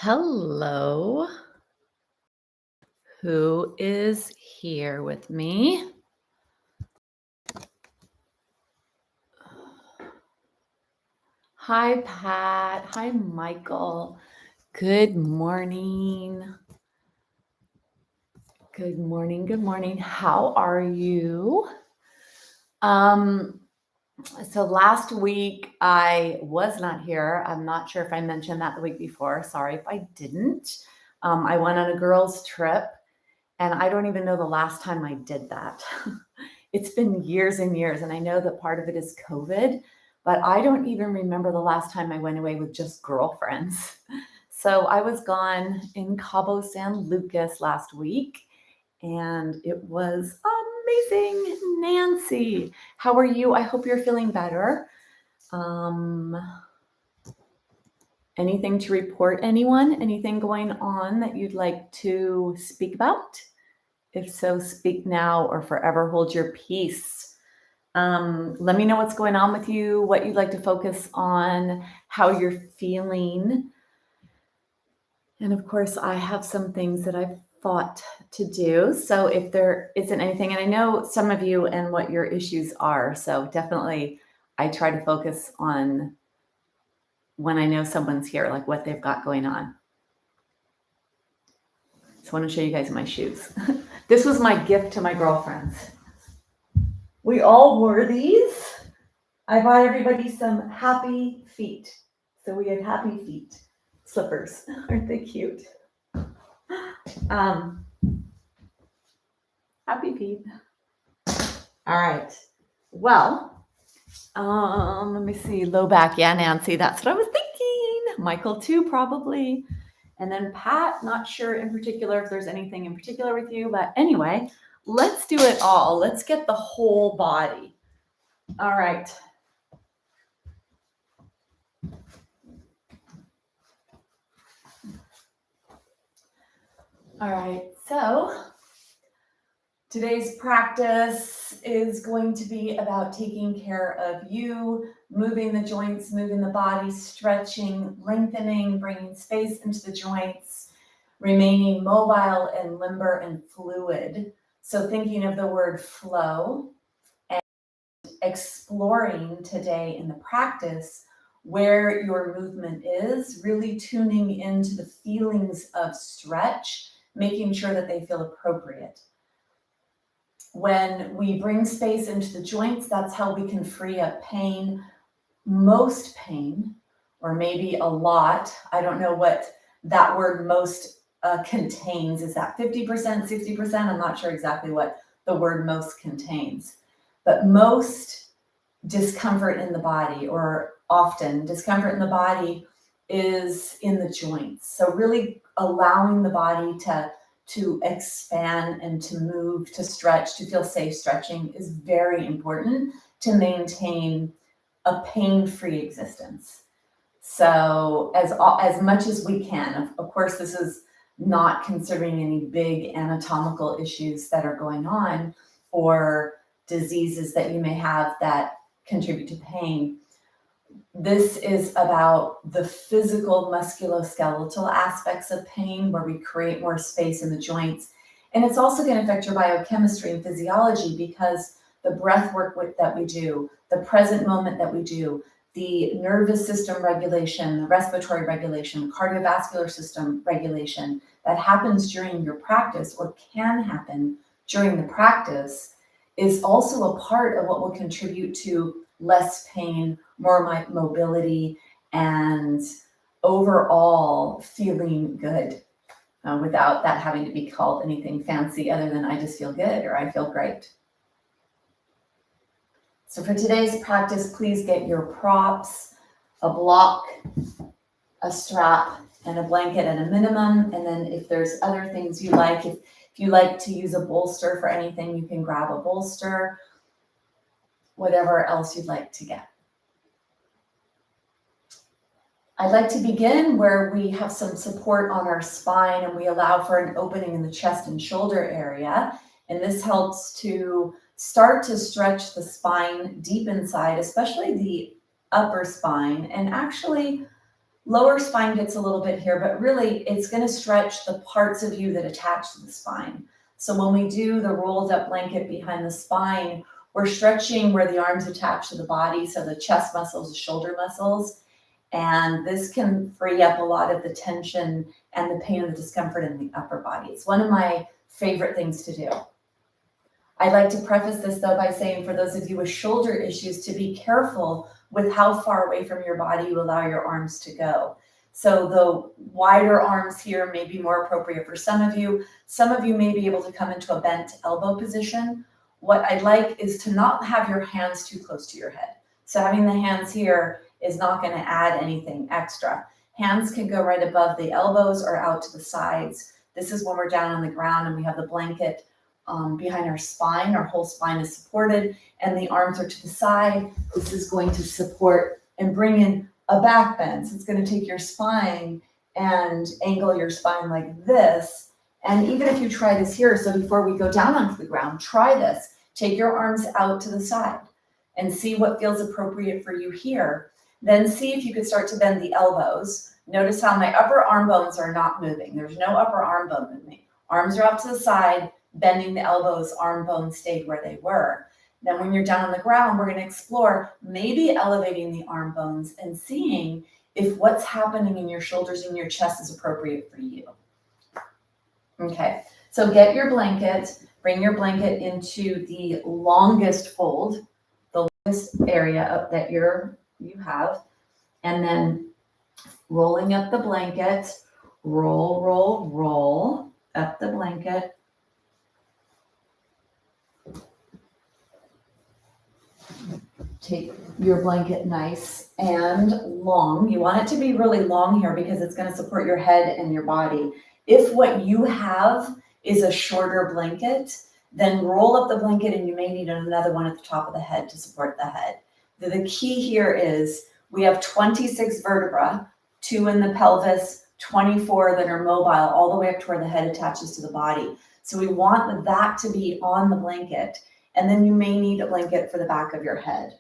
Hello. Who is here with me? Hi, Pat. Hi, Michael. Good morning. Good morning. Good morning. How are you? Um, so last week I was not here. I'm not sure if I mentioned that the week before. Sorry if I didn't. I went on a girls' trip, and I don't even know the last time I did that. It's been years and years, and I know that part of it is COVID, but I don't even remember the last time I went away with just girlfriends. So I was gone in Cabo San Lucas last week, and it was amazing. Nancy, how are you? I hope you're feeling better. Um, Anything to report, anyone? Anything going on that you'd like to speak about? If so, speak now or forever hold your peace. Let me know what's going on with you, what you'd like to focus on, how you're feeling. And of course, I have some things that I've thought to do. So if there isn't anything, and I know some of you and what your issues are, so definitely I try to focus on when I know someone's here, like what they've got going on. So I want to show you guys my shoes. This was my gift to my girlfriends. We all wore these. I bought everybody some happy feet. So we had happy feet slippers. Aren't they cute? Happy feet. All right. Well, let me see. Low back. Yeah, Nancy, that's what I was thinking. Michael too, probably. And then Pat, not sure in particular if there's anything in particular with you, but anyway, let's do it all. Let's get the whole body. All right. All right. So today's practice is going to be about taking care of you, moving the joints, moving the body, stretching, lengthening, bringing space into the joints, remaining mobile and limber and fluid. So thinking of the word flow and exploring today in the practice where your movement is, really tuning into the feelings of stretch, making sure that they feel appropriate. When we bring space into the joints, that's how we can free up pain. Most pain, or maybe a lot, I don't know what that word most contains. Is that 50%, 60%? I'm not sure exactly what the word most contains. But most discomfort in the body, or often discomfort in the body, is in the joints. So really allowing the body to expand and to move, to stretch, to feel safe stretching is very important to maintain a pain-free existence. So as much as we can, of course, this is not considering any big anatomical issues that are going on or diseases that you may have that contribute to pain. This is about the physical musculoskeletal aspects of pain, where we create more space in the joints. And it's also going to affect your biochemistry and physiology, because the breath work that we do, the present moment that we do, the nervous system regulation, the respiratory regulation, cardiovascular system regulation that happens during your practice, or can happen during the practice, is also a part of what will contribute to less pain, more mobility, and overall feeling good, without that having to be called anything fancy other than I just feel good or I feel great. So for today's practice, please get your props, a block, a strap, and a blanket at a minimum. And then if there's other things you like, if you like to use a bolster for anything, you can grab a bolster, whatever else you'd like to get. I'd like to begin where we have some support on our spine and we allow for an opening in the chest and shoulder area. And this helps to start to stretch the spine deep inside, especially the upper spine, and actually Lower spine gets a little bit here, but really it's going to stretch the parts of you that attach to the spine. So when we do the rolled up blanket behind the spine, we're stretching where the arms attach to the body, so the chest muscles, the shoulder muscles, and this can free up a lot of the tension and the pain and the discomfort in the upper body. It's one of my favorite things to do. I'd like to preface this though by saying for those of you with shoulder issues to be careful with how far away from your body you allow your arms to go. So the wider arms here may be more appropriate for some of you. Some of you may be able to come into a bent elbow position. What I'd like is to not have your hands too close to your head. So having the hands here is not going to add anything extra. Hands can go right above the elbows or out to the sides. This is when we're down on the ground and we have the blanket behind our spine. Our whole spine is supported and the arms are to the side. This is going to support and bring in a back bend. So it's going to take your spine and angle your spine like this. And even if you try this here, so before we go down onto the ground, try this. Take your arms out to the side and see what feels appropriate for you here. Then see if you could start to bend the elbows. Notice how my upper arm bones are not moving. There's no upper arm bone movement. Arms are out to the side, bending the elbows, arm bones stayed where they were. Then when you're down on the ground, we're going to explore maybe elevating the arm bones and seeing if what's happening in your shoulders and your chest is appropriate for you. Okay, so get your blanket, bring your blanket into the longest fold, the longest area that you have, and then rolling up the blanket, roll, roll, roll up the blanket. Take your blanket nice and long. You want it to be really long here because it's going to support your head and your body. If what you have is a shorter blanket, then roll up the blanket and you may need another one at the top of the head to support the head. The key here is we have 26 vertebrae, 2 in the pelvis, 24 that are mobile, all the way up to where the head attaches to the body. So we want that to be on the blanket, and then you may need a blanket for the back of your head.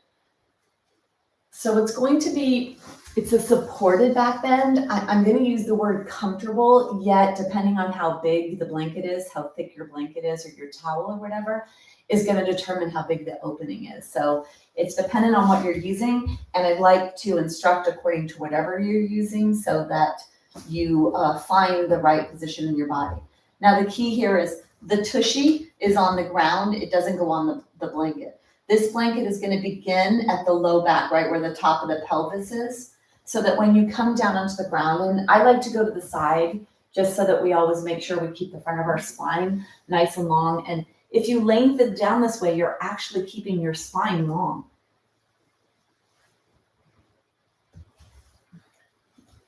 So it's a supported back bend. I'm going to use the word comfortable, yet depending on how big the blanket is, how thick your blanket is, or your towel or whatever, is going to determine how big the opening is. So it's dependent on what you're using, and I'd like to instruct according to whatever you're using so that you find the right position in your body. Now the key here is the tushy is on the ground. It doesn't go on the blanket. This blanket is going to begin at the low back, right where the top of the pelvis is, so that when you come down onto the ground, and I like to go to the side just so that we always make sure we keep the front of our spine nice and long. And if you lengthen down this way, you're actually keeping your spine long.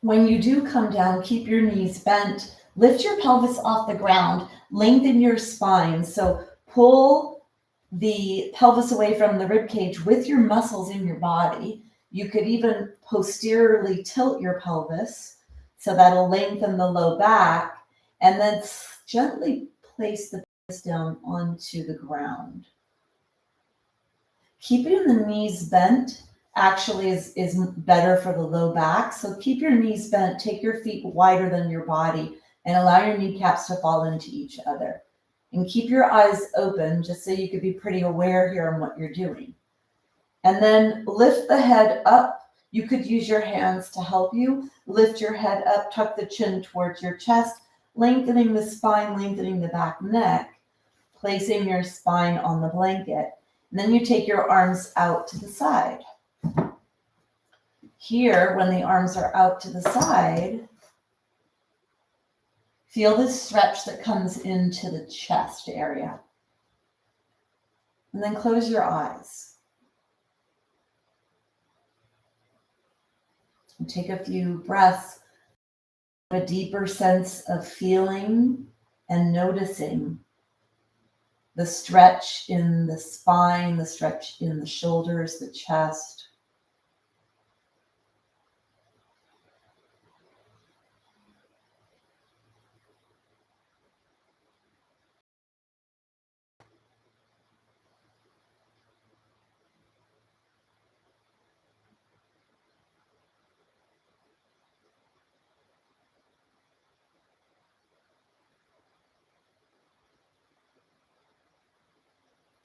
When you do come down, keep your knees bent, lift your pelvis off the ground, lengthen your spine. So pull the pelvis away from the rib cage with your muscles in your body. You could even posteriorly tilt your pelvis, so that'll lengthen the low back, and then gently place the pelvis down onto the ground. Keeping the knees bent actually is better for the low back. So keep your knees bent, take your feet wider than your body, and allow your kneecaps to fall into each other. And keep your eyes open just so you could be pretty aware here on what you're doing. And then lift the head up. You could use your hands to help you. Lift your head up, tuck the chin towards your chest, lengthening the spine, lengthening the back neck, placing your spine on the blanket. And then you take your arms out to the side. Here, when the arms are out to the side, feel the stretch that comes into the chest area. And then close your eyes. And take a few breaths, a deeper sense of feeling and noticing the stretch in the spine, the stretch in the shoulders, the chest.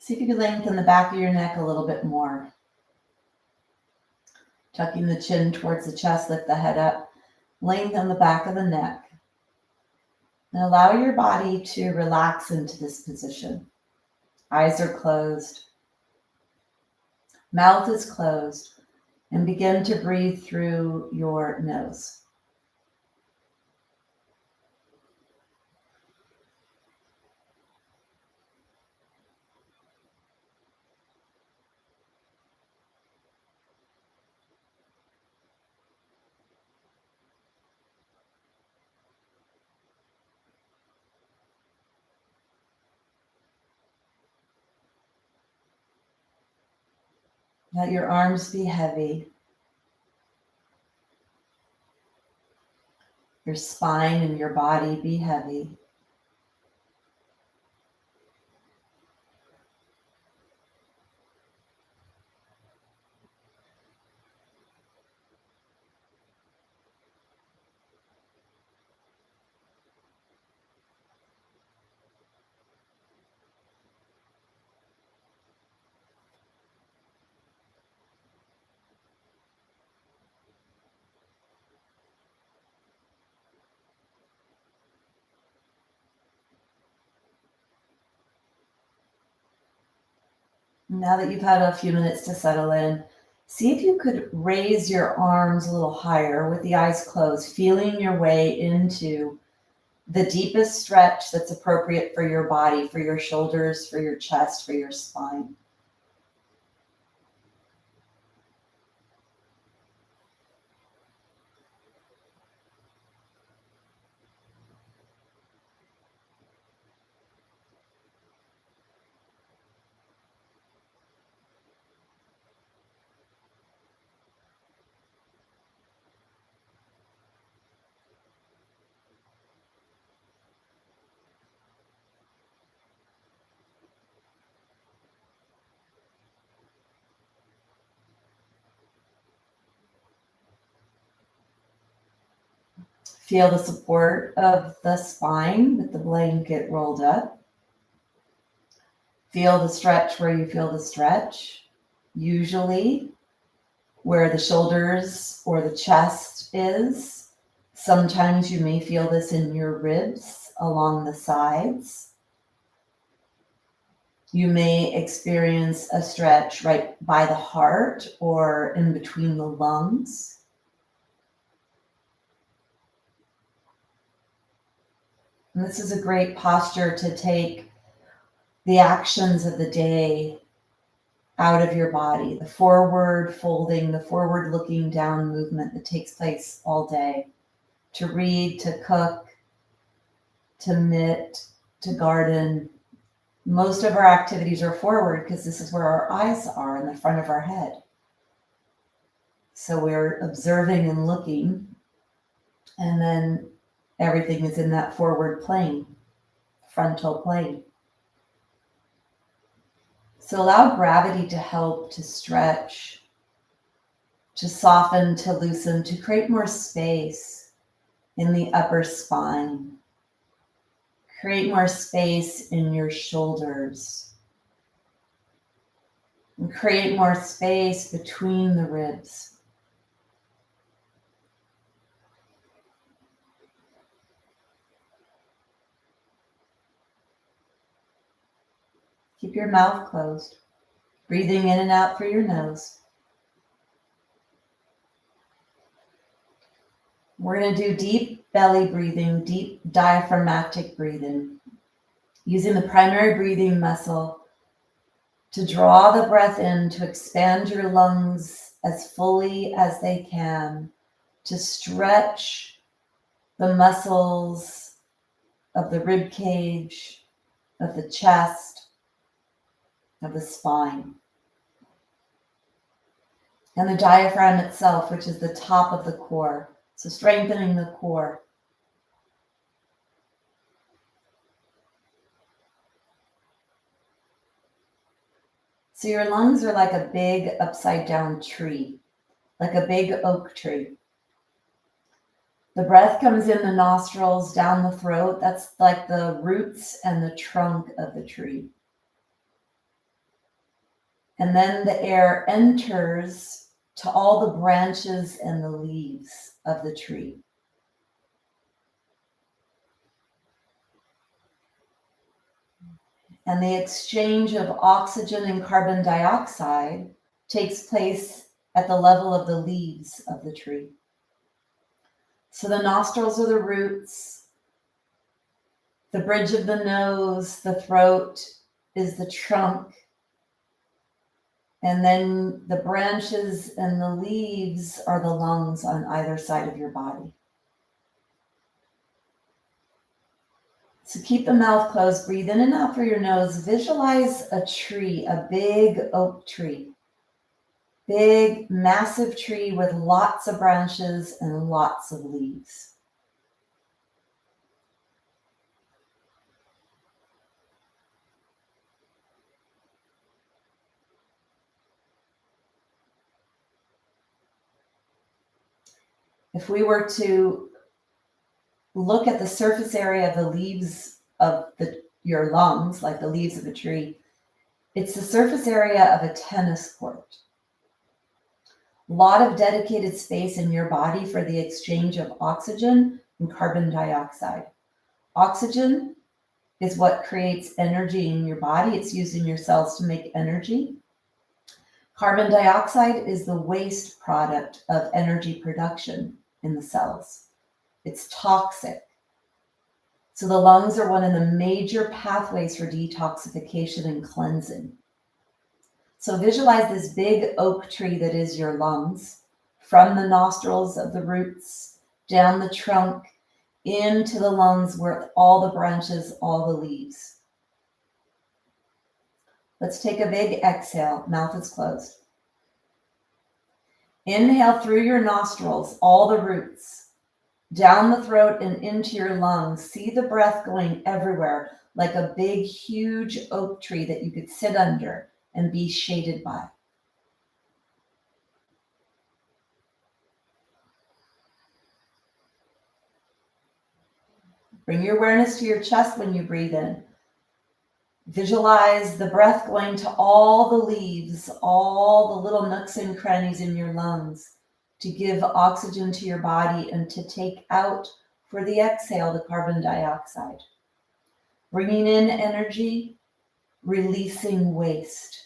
See if you can lengthen the back of your neck a little bit more. Tucking the chin towards the chest, lift the head up. Lengthen the back of the neck. And allow your body to relax into this position. Eyes are closed. Mouth is closed. And begin to breathe through your nose. Let your arms be heavy. Your spine and your body be heavy. Now that you've had a few minutes to settle in, see if you could raise your arms a little higher with the eyes closed, feeling your way into the deepest stretch that's appropriate for your body, for your shoulders, for your chest, for your spine. Feel the support of the spine with the blanket rolled up. Feel the stretch where you feel the stretch. Usually where the shoulders or the chest is. Sometimes you may feel this in your ribs along the sides. You may experience a stretch right by the heart or in between the lungs. And this is a great posture to take the actions of the day out of your body, the forward folding, the forward looking down movement that takes place all day. To read, to cook, to knit, to garden. Most of our activities are forward because this is where our eyes are in the front of our head. So we're observing and looking, and then everything is in that forward plane, frontal plane. So allow gravity to help to stretch, to soften, to loosen, to create more space in the upper spine. Create more space in your shoulders. And create more space between the ribs. Keep your mouth closed, breathing in and out through your nose. We're going to do deep belly breathing, deep diaphragmatic breathing, using the primary breathing muscle to draw the breath in, to expand your lungs as fully as they can, to stretch the muscles of the rib cage, of the chest, of the spine. And the diaphragm itself, which is the top of the core. So strengthening the core. So your lungs are like a big upside down tree, like a big oak tree. The breath comes in the nostrils, down the throat. That's like the roots and the trunk of the tree. And then the air enters to all the branches and the leaves of the tree. And the exchange of oxygen and carbon dioxide takes place at the level of the leaves of the tree. So the nostrils are the roots, the bridge of the nose, the throat is the trunk, and then the branches and the leaves are the lungs on either side of your body. So keep the mouth closed, breathe in and out through your nose. Visualize a tree, a big oak tree. Big, massive tree with lots of branches and lots of leaves. If we were to look at the surface area of the leaves of your lungs, like the leaves of a tree, it's the surface area of a tennis court. A lot of dedicated space in your body for the exchange of oxygen and carbon dioxide. Oxygen is what creates energy in your body. It's used in your cells to make energy. Carbon dioxide is the waste product of energy production in the cells. It's toxic. So the lungs are one of the major pathways for detoxification and cleansing. So visualize this big oak tree that is your lungs, from the nostrils of the roots, down the trunk, into the lungs with all the branches, all the leaves. Let's take a big exhale, mouth is closed. Inhale through your nostrils, all the roots, down the throat and into your lungs. See the breath going everywhere, like a big, huge oak tree that you could sit under and be shaded by. Bring your awareness to your chest when you breathe in. Visualize the breath going to all the leaves, all the little nooks and crannies in your lungs to give oxygen to your body and to take out for the exhale the carbon dioxide. Bringing in energy, releasing waste.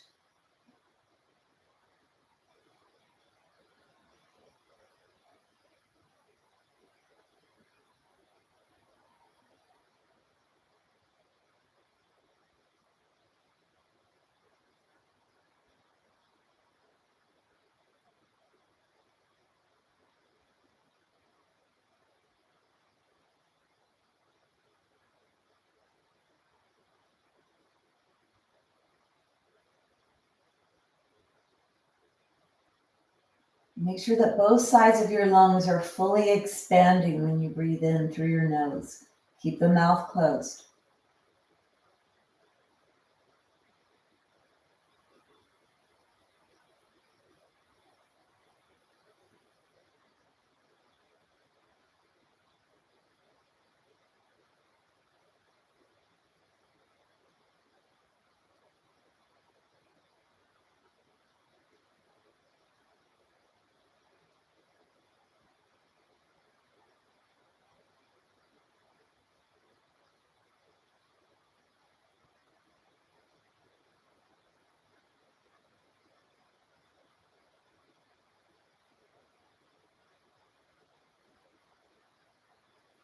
Make sure that both sides of your lungs are fully expanding when you breathe in through your nose. Keep the mouth closed.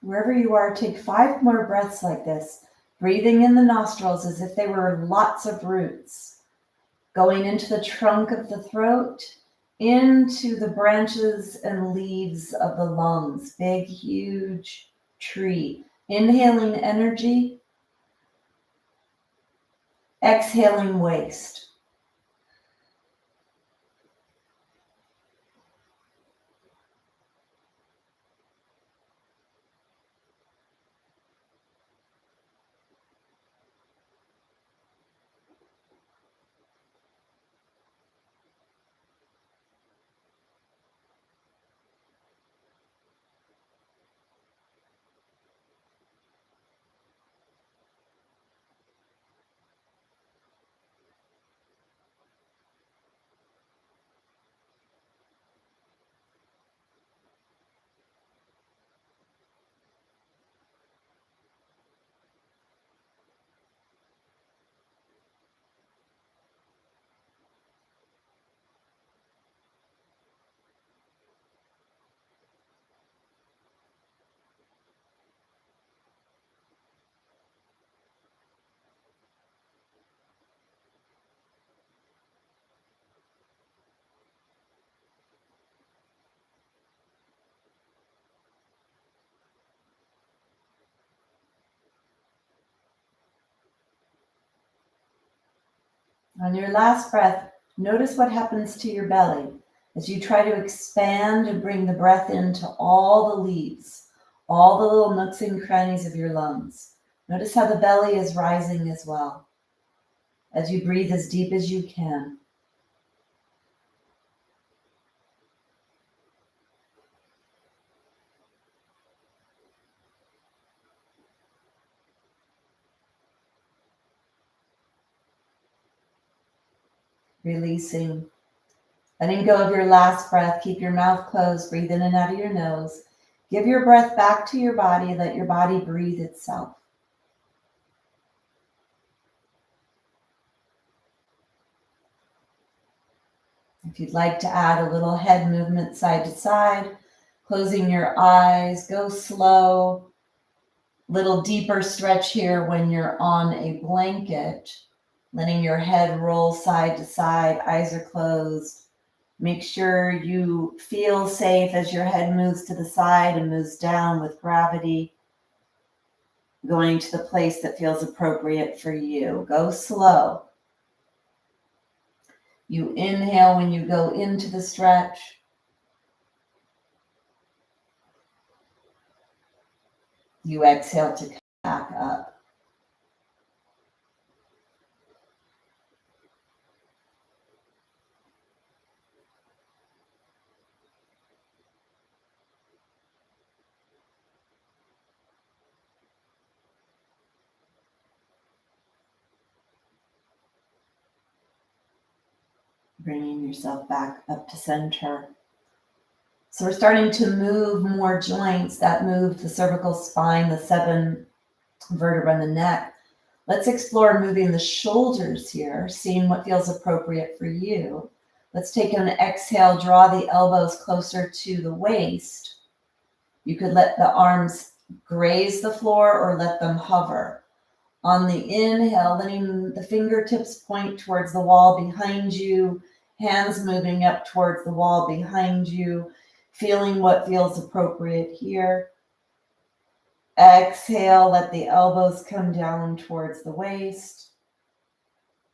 Wherever you are, take 5 more breaths like this, breathing in the nostrils as if they were lots of roots, going into the trunk of the throat, into the branches and leaves of the lungs, big, huge tree. Inhaling energy, exhaling waste. On your last breath, notice what happens to your belly as you try to expand and bring the breath into all the leaves, all the little nooks and crannies of your lungs. Notice how the belly is rising as well as you breathe as deep as you can. Releasing. Letting go of your last breath. Keep your mouth closed. Breathe in and out of your nose. Give your breath back to your body. Let your body breathe itself. If you'd like to add a little head movement side to side, closing your eyes, go slow. Little deeper stretch here when you're on a blanket, letting your head roll side to side, eyes are closed. Make sure you feel safe as your head moves to the side and moves down with gravity, going to the place that feels appropriate for you. Go slow. You inhale when you go into the stretch. You exhale to come back up. Bringing yourself back up to center. So we're starting to move more joints that move the cervical spine, the 7 vertebrae in the neck. Let's explore moving the shoulders here, seeing what feels appropriate for you. Let's take an exhale, draw the elbows closer to the waist. You could let the arms graze the floor or let them hover. On the inhale, letting the fingertips point towards the wall behind you, hands moving up towards the wall behind you, feeling what feels appropriate here. Exhale, let the elbows come down towards the waist.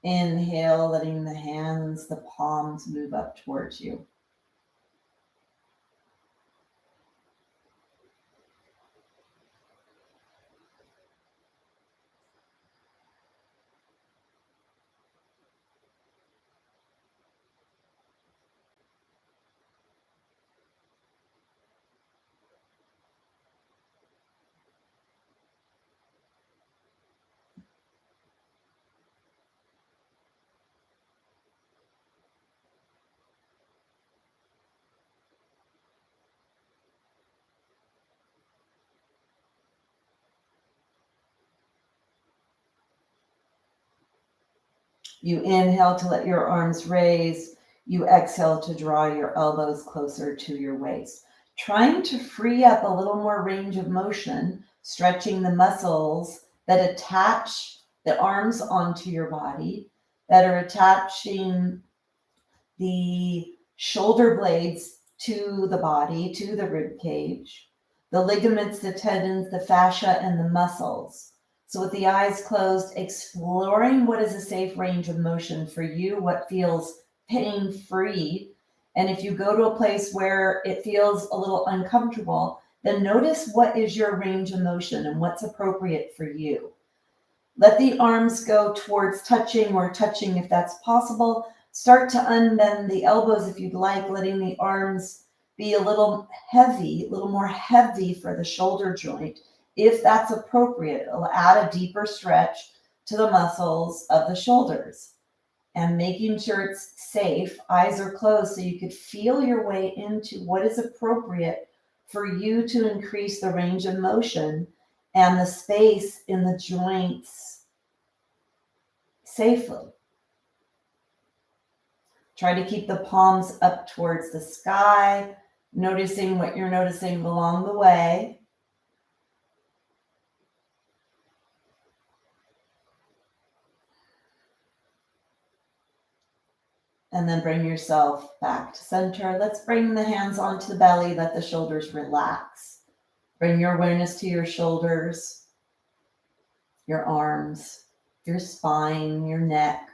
Inhale, letting the hands, the palms move up towards you. You inhale to let your arms raise. You exhale to draw your elbows closer to your waist. Trying to free up a little more range of motion, stretching the muscles that attach the arms onto your body, that are attaching the shoulder blades to the body, to the rib cage, the ligaments, the tendons, the fascia, and the muscles. So with the eyes closed, exploring what is a safe range of motion for you, what feels pain-free. And if you go to a place where it feels a little uncomfortable, then notice what is your range of motion and what's appropriate for you. Let the arms go towards touching or touching if that's possible. Start to unbend the elbows if you'd like, letting the arms be a little heavy, a little more heavy for the shoulder joint. If that's appropriate, it'll add a deeper stretch to the muscles of the shoulders. And making sure it's safe, eyes are closed, so you could feel your way into what is appropriate for you to increase the range of motion and the space in the joints safely. Try to keep the palms up towards the sky, noticing what you're noticing along the way. And then bring yourself back to center. Let's bring the hands onto the belly, let the shoulders relax. Bring your awareness to your shoulders, your arms, your spine, your neck.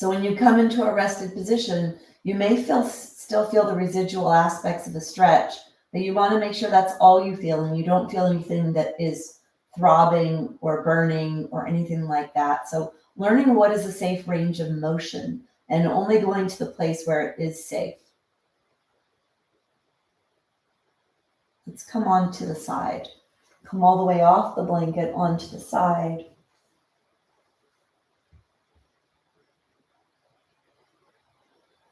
So when you come into a rested position, you may still feel the residual aspects of a stretch, but you want to make sure that's all you feel and you don't feel anything that is throbbing or burning or anything like that. So learning what is a safe range of motion and only going to the place where it is safe. Let's come on to the side. Come all the way off the blanket onto the side.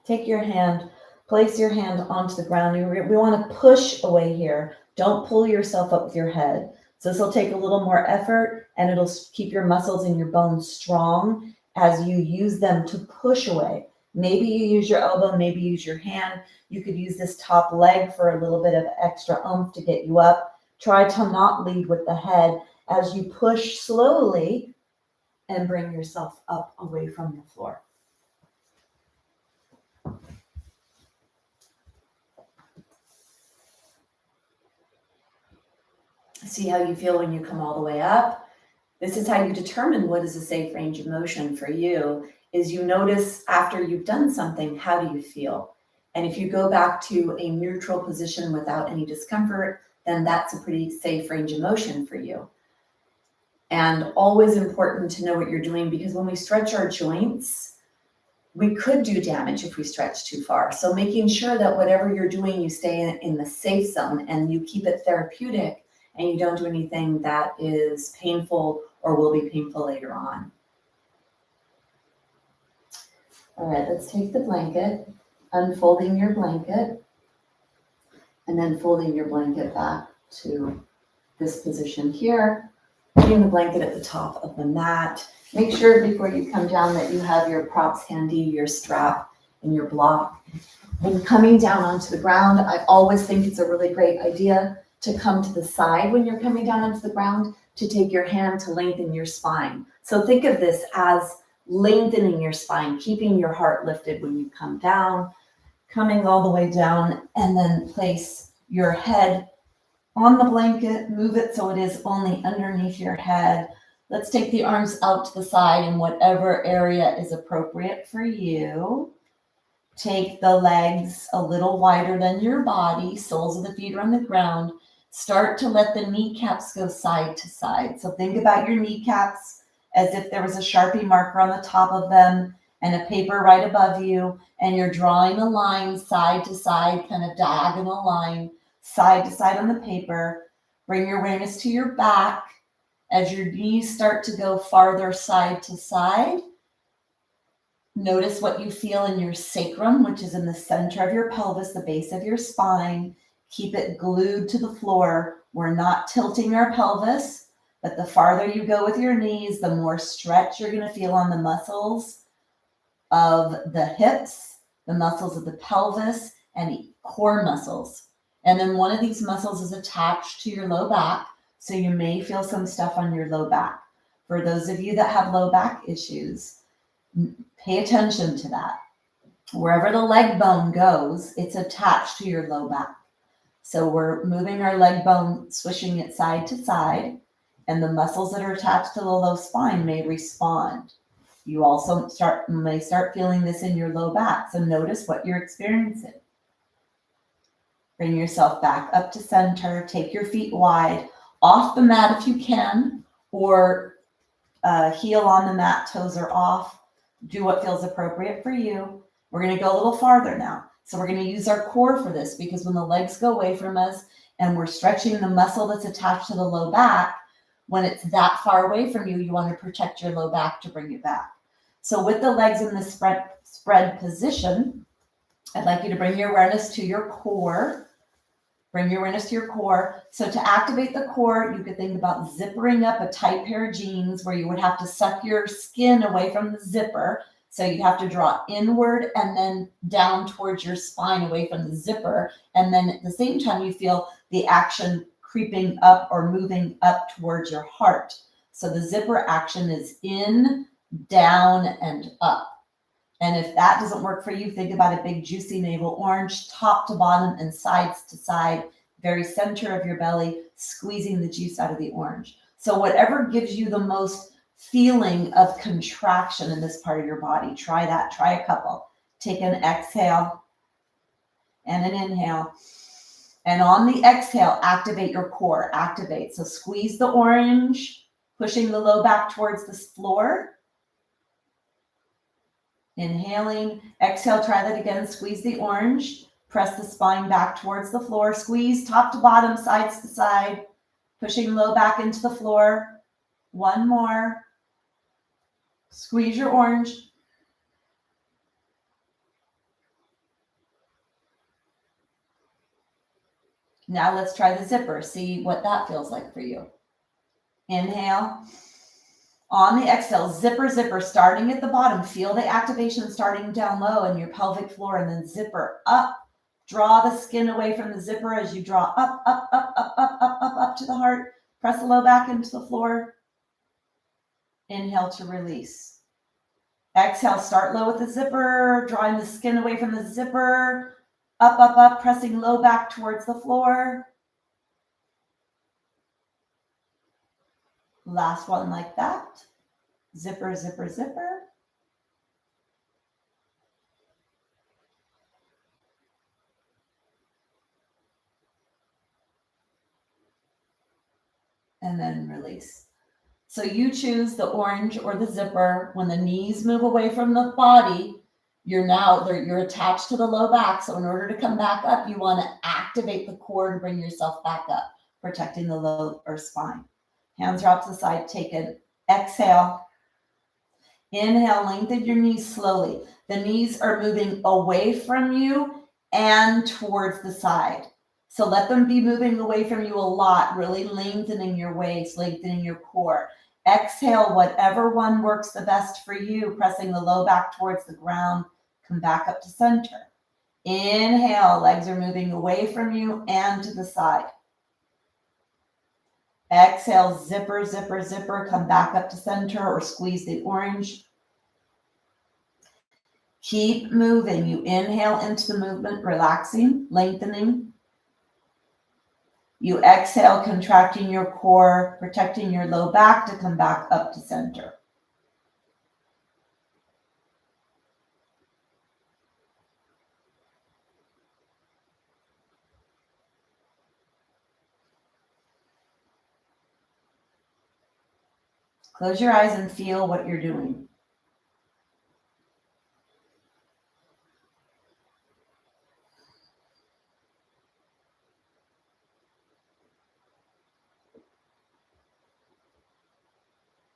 Take your hand, place your hand onto the ground. We want to push away here. Don't pull yourself up with your head. So this will take a little more effort and it'll keep your muscles and your bones strong as you use them to push away. Maybe you use your elbow, maybe use your hand. You could use this top leg for a little bit of extra oomph to get you up. Try to not lead with the head as you push slowly and bring yourself up away from the floor. See how you feel when you come all the way up. This is how you determine what is a safe range of motion for you, is you notice after you've done something, how do you feel? And if you go back to a neutral position without any discomfort, then that's a pretty safe range of motion for you. And always important to know what you're doing, because when we stretch our joints, we could do damage if we stretch too far. So making sure that whatever you're doing, you stay in the safe zone and you keep it therapeutic and you don't do anything that is painful or will be painful later on. All right, let's take the blanket, unfolding your blanket, and then folding your blanket back to this position here. Putting the blanket at the top of the mat. Make sure before you come down that you have your props handy, your strap and your block. When coming down onto the ground, I always think it's a really great idea to come to the side when you're coming down onto the ground, to take your hand to lengthen your spine. So think of this as lengthening your spine, keeping your heart lifted when you come down, coming all the way down, and then place your head on the blanket, move it so it is only underneath your head. Let's take the arms out to the side in whatever area is appropriate for you. Take the legs a little wider than your body, soles of the feet are on the ground. Start to let the kneecaps go side to side. So think about your kneecaps as if there was a Sharpie marker on the top of them and a paper right above you, and you're drawing a line side to side, kind of diagonal line, side to side on the paper. Bring your awareness to your back as your knees start to go farther side to side. Notice what you feel in your sacrum, which is in the center of your pelvis, the base of your spine. Keep it glued to the floor. We're not tilting our pelvis, but the farther you go with your knees, the more stretch you're going to feel on the muscles of the hips, the muscles of the pelvis, and the core muscles. And then one of these muscles is attached to your low back, so you may feel some stuff on your low back. For those of you that have low back issues, pay attention to that. Wherever the leg bone goes, it's attached to your low back. So we're moving our leg bone, swishing it side to side, and the muscles that are attached to the low spine may respond. You also may start feeling this in your low back, so notice what you're experiencing. Bring yourself back up to center, take your feet wide, off the mat if you can, or heel on the mat, toes are off. Do what feels appropriate for you. We're going to go a little farther now. So we're going to use our core for this, because when the legs go away from us and we're stretching the muscle that's attached to the low back, when it's that far away from you, you want to protect your low back to bring it back. So with the legs in the spread position, I'd like you to bring your awareness to your core. Bring your awareness to your core. So to activate the core, you could think about zippering up a tight pair of jeans where you would have to suck your skin away from the zipper. So you have to draw inward and then down towards your spine away from the zipper. And then at the same time, you feel the action creeping up or moving up towards your heart. So the zipper action is in, down, and up. And if that doesn't work for you, think about a big juicy navel orange, top to bottom and sides to side, very center of your belly, squeezing the juice out of the orange. So whatever gives you the most feeling of contraction in this part of your body. Try that. Try a couple. Take an exhale and an inhale. And on the exhale, activate your core. Activate. So squeeze the orange, pushing the low back towards the floor. Inhaling. Exhale, try that again. Squeeze the orange. Press the spine back towards the floor. Squeeze top to bottom, sides to side. Pushing low back into the floor. One more. Squeeze your orange. Now let's try the zipper. See what that feels like for you. Inhale. On the exhale, zipper, zipper, starting at the bottom. Feel the activation starting down low in your pelvic floor, and then zipper up. Draw the skin away from the zipper as you draw up, up, up, up, up, up, up, up to the heart. Press the low back into the floor. Inhale to release. Exhale, start low with the zipper, drawing the skin away from the zipper. Up, up, up, pressing low back towards the floor. Last one like that. Zipper, zipper, zipper. And then release. So you choose the orange or the zipper. When the knees move away from the body, you're attached to the low back. So in order to come back up, you want to activate the core to bring yourself back up, protecting the lower spine. Hands are out to the side. Take an exhale. Inhale, lengthen your knees slowly. The knees are moving away from you and towards the side. So let them be moving away from you a lot, really lengthening your waist, lengthening your core. Exhale, whatever one works the best for you, pressing the low back towards the ground. Come back up to center. Inhale, legs are moving away from you and to the side. Exhale, zipper, zipper, zipper. Come back up to center or squeeze the orange. Keep moving. You inhale into the movement, relaxing, lengthening. You exhale, contracting your core, protecting your low back to come back up to center. Close your eyes and feel what you're doing.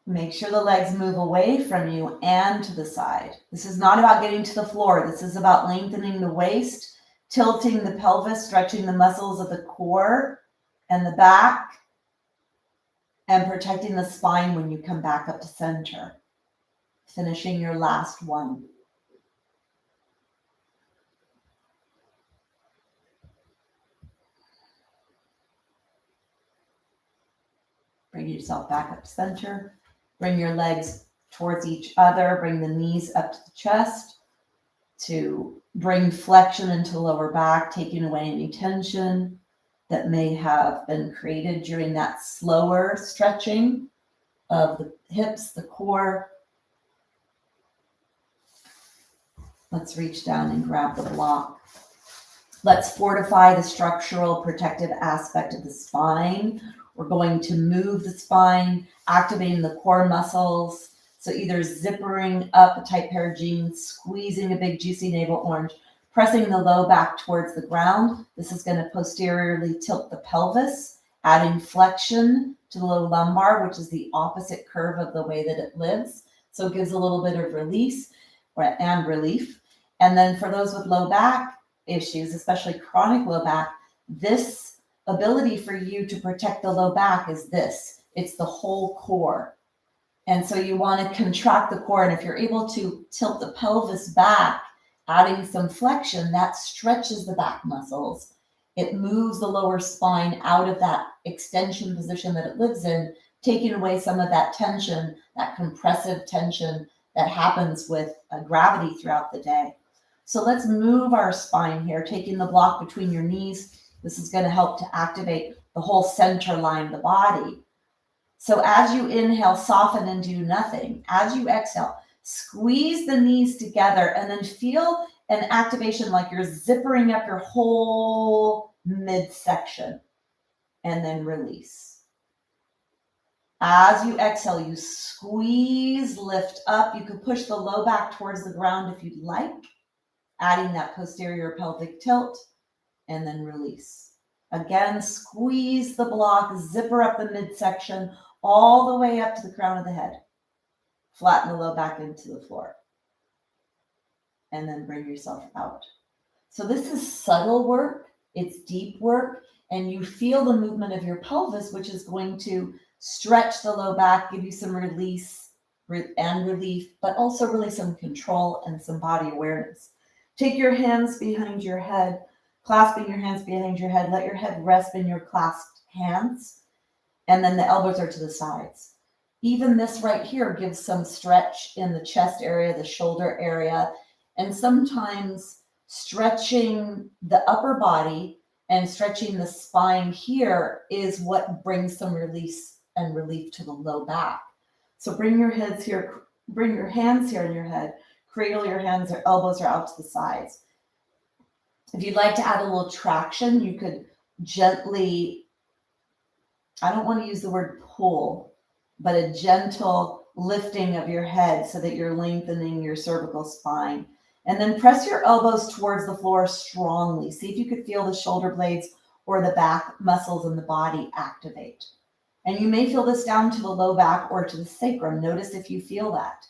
Make sure the legs move away from you and to the side. This is not about getting to the floor. This is about lengthening the waist, tilting the pelvis, stretching the muscles of the core and the back, and protecting the spine when you come back up to center. Finishing your last one. Bring yourself back up to center. Bring your legs towards each other. Bring the knees up to the chest to bring flexion into the lower back, taking away any tension that may have been created during that slower stretching of the hips, the core. Let's reach down and grab the block. Let's fortify the structural protective aspect of the spine. We're going to move the spine, activating the core muscles. So either zippering up a tight pair of jeans, squeezing a big juicy navel orange, pressing the low back towards the ground. This is going to posteriorly tilt the pelvis, adding flexion to the low lumbar, which is the opposite curve of the way that it lives. So it gives a little bit of release and relief. And then for those with low back issues, especially chronic low back, this ability for you to protect the low back is this. It's the whole core. And so you want to contract the core. And if you're able to tilt the pelvis back, adding some flexion, that stretches the back muscles. It moves the lower spine out of that extension position that it lives in, taking away some of that tension, that compressive tension that happens with gravity throughout the day. So let's move our spine here, taking the block between your knees. This is going to help to activate the whole center line of the body. So as you inhale, soften and do nothing. As you exhale, squeeze the knees together and then feel an activation like you're zippering up your whole midsection, and then release. As you exhale, you squeeze, lift up. You could push the low back towards the ground if you'd like, adding that posterior pelvic tilt, and then release. Again, squeeze the block, zipper up the midsection all the way up to the crown of the head. Flatten the low back into the floor. And then bring yourself out. So this is subtle work, it's deep work, and you feel the movement of your pelvis, which is going to stretch the low back, give you some release and relief, but also really some control and some body awareness. Take your hands behind your head, clasping your hands behind your head. Let your head rest in your clasped hands, and then the elbows are to the sides. Even this right here gives some stretch in the chest area, the shoulder area, and sometimes stretching the upper body and stretching the spine here is what brings some release and relief to the low back. So bring your hands here in your head, cradle your hands, or elbows are out to the sides. If you'd like to add a little traction, you could gently, I don't want to use the word pull, but a gentle lifting of your head so that you're lengthening your cervical spine. And then press your elbows towards the floor strongly. See if you could feel the shoulder blades or the back muscles in the body activate. And you may feel this down to the low back or to the sacrum. Notice if you feel that.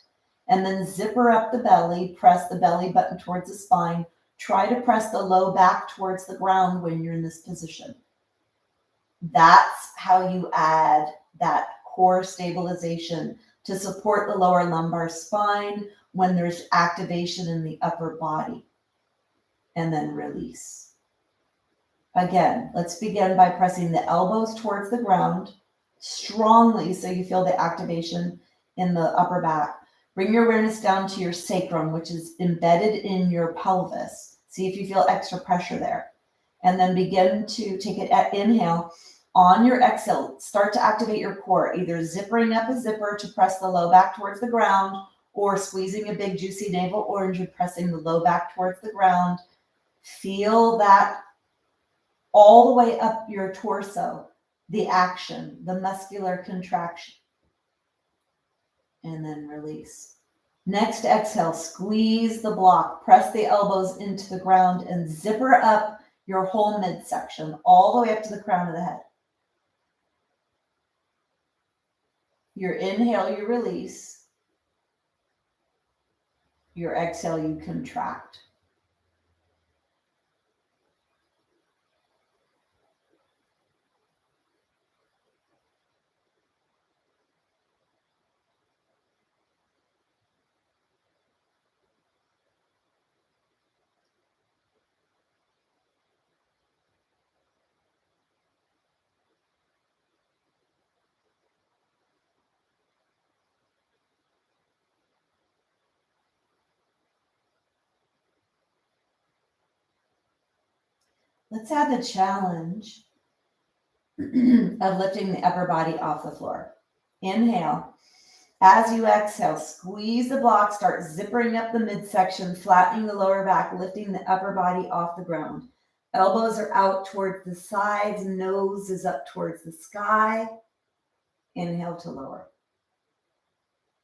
And then zipper up the belly, press the belly button towards the spine. Try to press the low back towards the ground when you're in this position. That's how you add that core stabilization to support the lower lumbar spine when there's activation in the upper body. And then release. Again, let's begin by pressing the elbows towards the ground strongly so you feel the activation in the upper back. Bring your awareness down to your sacrum, which is embedded in your pelvis. See if you feel extra pressure there. And then begin to take it at inhale. On your exhale, start to activate your core, either zippering up a zipper to press the low back towards the ground, or squeezing a big juicy navel orange and pressing the low back towards the ground. Feel that all the way up your torso, the action, the muscular contraction. And then release. Next exhale, squeeze the block, press the elbows into the ground and zipper up your whole midsection, all the way up to the crown of the head. Your inhale, you release. Your exhale, you contract. Let's add the challenge of lifting the upper body off the floor. Inhale. As you exhale, squeeze the block, start zippering up the midsection, flattening the lower back, lifting the upper body off the ground. Elbows are out towards the sides, nose is up towards the sky. Inhale to lower.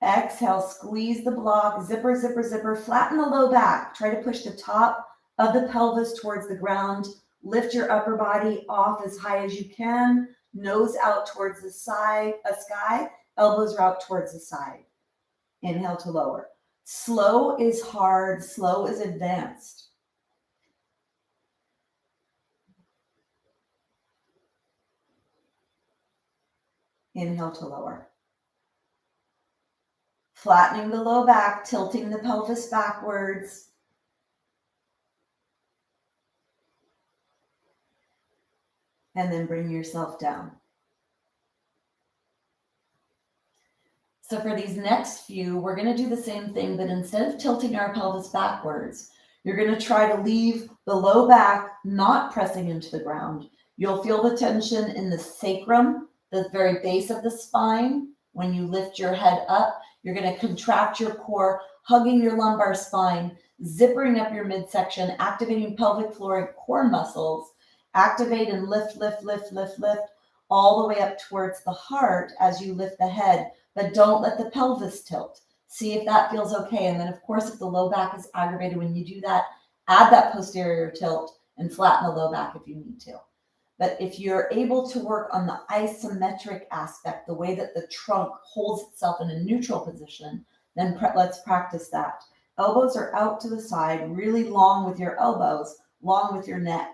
Exhale, squeeze the block, zipper, zipper, zipper, flatten the low back. Try to push the top of the pelvis towards the ground. Lift your upper body off as high as you can. Nose out towards the sky. Elbows are out towards the side. Inhale to lower. Slow is hard. Slow is advanced. Inhale to lower. Flattening the low back, tilting the pelvis backwards. And then bring yourself down. So for these next few, we're going to do the same thing, but instead of tilting our pelvis backwards, you're going to try to leave the low back not pressing into the ground. You'll feel the tension in the sacrum, the very base of the spine. When you lift your head up, you're going to contract your core, hugging your lumbar spine, zippering up your midsection, activating pelvic floor and core muscles. Activate and lift, lift, lift, lift, lift, all the way up towards the heart as you lift the head, but don't let the pelvis tilt. See if that feels okay. And then, of course, if the low back is aggravated when you do that, add that posterior tilt and flatten the low back if you need to. But if you're able to work on the isometric aspect, the way that the trunk holds itself in a neutral position, then let's practice that. Elbows are out to the side, really long with your elbows, long with your neck.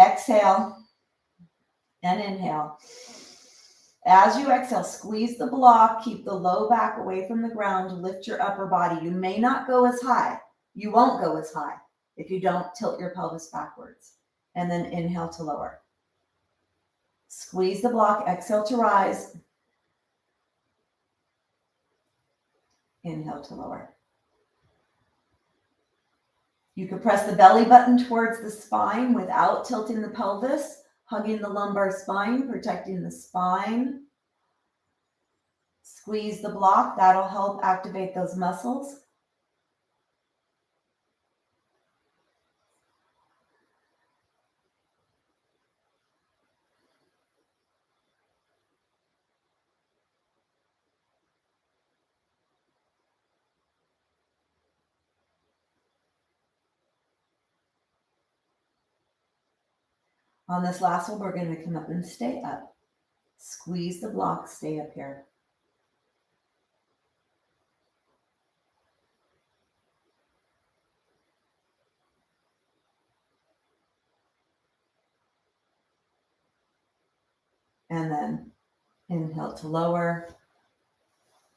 Exhale and inhale. As you exhale, squeeze the block, keep the low back away from the ground, lift your upper body. You may not go as high. You won't go as high if you don't tilt your pelvis backwards. And then inhale to lower. Squeeze the block, exhale to rise. Inhale to lower. You could press the belly button towards the spine without tilting the pelvis, hugging the lumbar spine, protecting the spine. Squeeze the block, that'll help activate those muscles. On this last one, we're going to come up and stay up. Squeeze the block, stay up here. And then inhale to lower.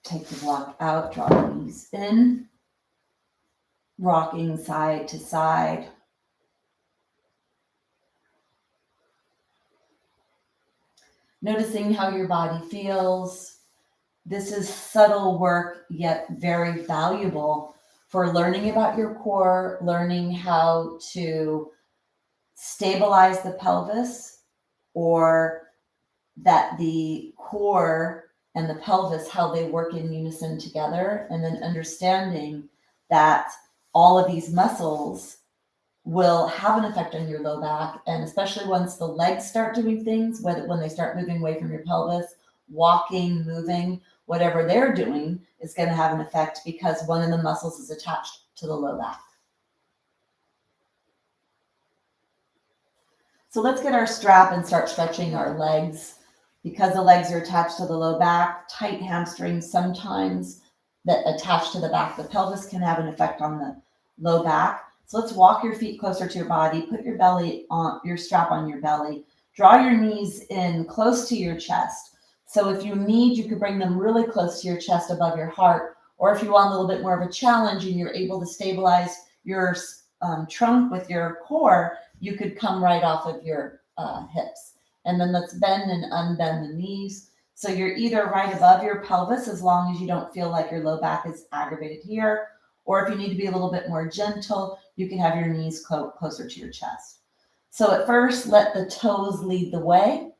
Take the block out, draw the knees in. Rocking side to side. Noticing how your body feels. This is subtle work, yet very valuable for learning about your core, learning how to stabilize the pelvis, or that the core and the pelvis, how they work in unison together, and then understanding that all of these muscles will have an effect on your low back, and especially once the legs start doing things, when they start moving away from your pelvis, walking, moving, whatever they're doing is going to have an effect because one of the muscles is attached to the low back. So let's get our strap and start stretching our legs. Because the legs are attached to the low back, tight hamstrings sometimes that attach to the back of the pelvis can have an effect on the low back. So let's walk your feet closer to your body, put your belly on your strap on your belly, draw your knees in close to your chest. So if you need, you could bring them really close to your chest above your heart, or if you want a little bit more of a challenge and you're able to stabilize your trunk with your core, you could come right off of your hips. And then let's bend and unbend the knees. So you're either right above your pelvis as long as you don't feel like your low back is aggravated here, or if you need to be a little bit more gentle, you can have your knees closer to your chest. So at first, let the toes lead the way.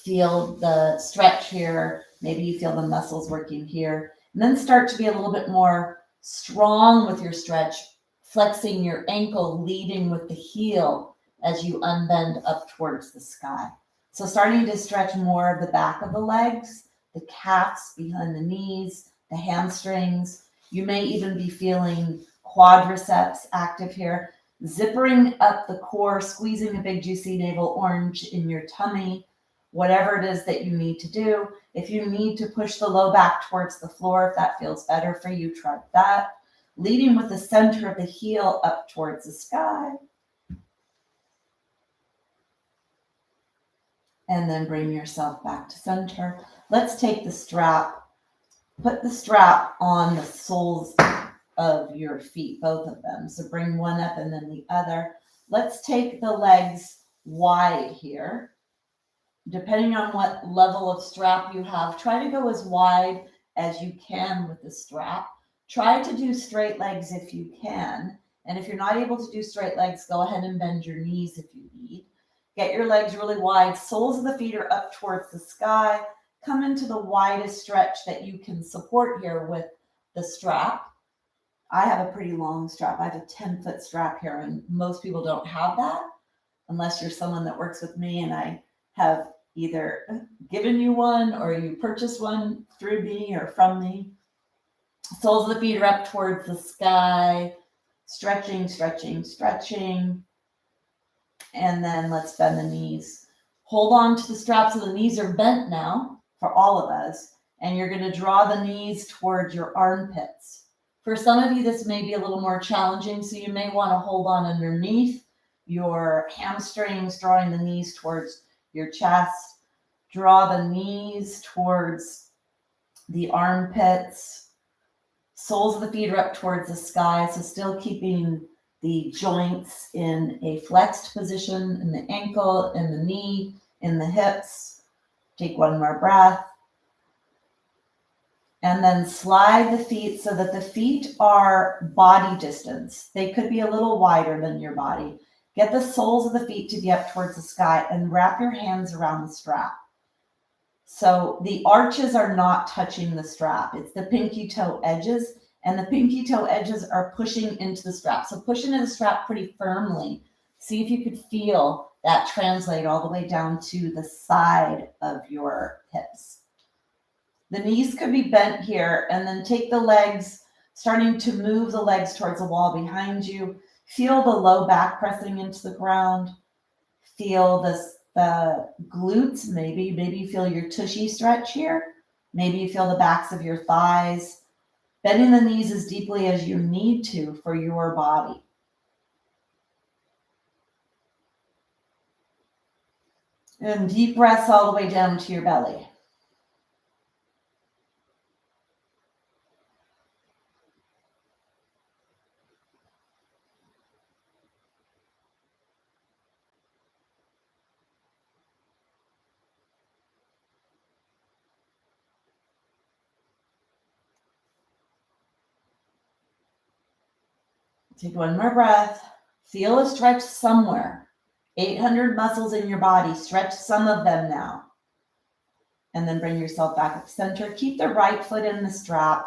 Feel the stretch here. Maybe you feel the muscles working here. And then start to be a little bit more strong with your stretch, flexing your ankle, leading with the heel as you unbend up towards the sky. So starting to stretch more of the back of the legs, the calves behind the knees, the hamstrings. You may even be feeling quadriceps active here. Zippering up the core, squeezing a big juicy navel orange in your tummy, whatever it is that you need to do. If you need to push the low back towards the floor, if that feels better for you, try that. Leading with the center of the heel up towards the sky. And then bring yourself back to center. Let's take the strap, put the strap on the soles of your feet, both of them. So bring one up and then the other. Let's take the legs wide here. Depending on what level of strap you have, try to go as wide as you can with the strap. Try to do straight legs if you can. And if you're not able to do straight legs, go ahead and bend your knees if you need. Get your legs really wide. Soles of the feet are up towards the sky. Come into the widest stretch that you can support here with the strap. I have a pretty long strap. I have a 10-foot strap here, and most people don't have that unless you're someone that works with me and I have either given you one or you purchased one through me or from me. Soles of the feet are up towards the sky. Stretching, stretching, stretching. And then let's bend the knees. Hold on to the strap so the knees are bent now for all of us. And you're going to draw the knees towards your armpits. For some of you, this may be a little more challenging, so you may want to hold on underneath your hamstrings, drawing the knees towards your chest. Draw the knees towards the armpits. Soles of the feet are up towards the sky, so still keeping the joints in a flexed position in the ankle, in the knee, in the hips. Take one more breath. And then slide the feet so that the feet are body distance. They could be a little wider than your body. Get the soles of the feet to be up towards the sky and wrap your hands around the strap. So the arches are not touching the strap. It's the pinky toe edges, and the pinky toe edges are pushing into the strap. So push into the strap pretty firmly. See if you could feel that translate all the way down to the side of your hips. The knees could be bent here, and then take the legs, starting to move the legs towards the wall behind you. Feel the low back pressing into the ground. Feel the glutes, maybe you feel your tushy stretch here. Maybe you feel the backs of your thighs. Bending the knees as deeply as you need to for your body. And deep breaths all the way down to your belly. Take one more breath. Feel a stretch somewhere. 800 muscles in your body. Stretch some of them now. And then bring yourself back up center. Keep the right foot in the strap.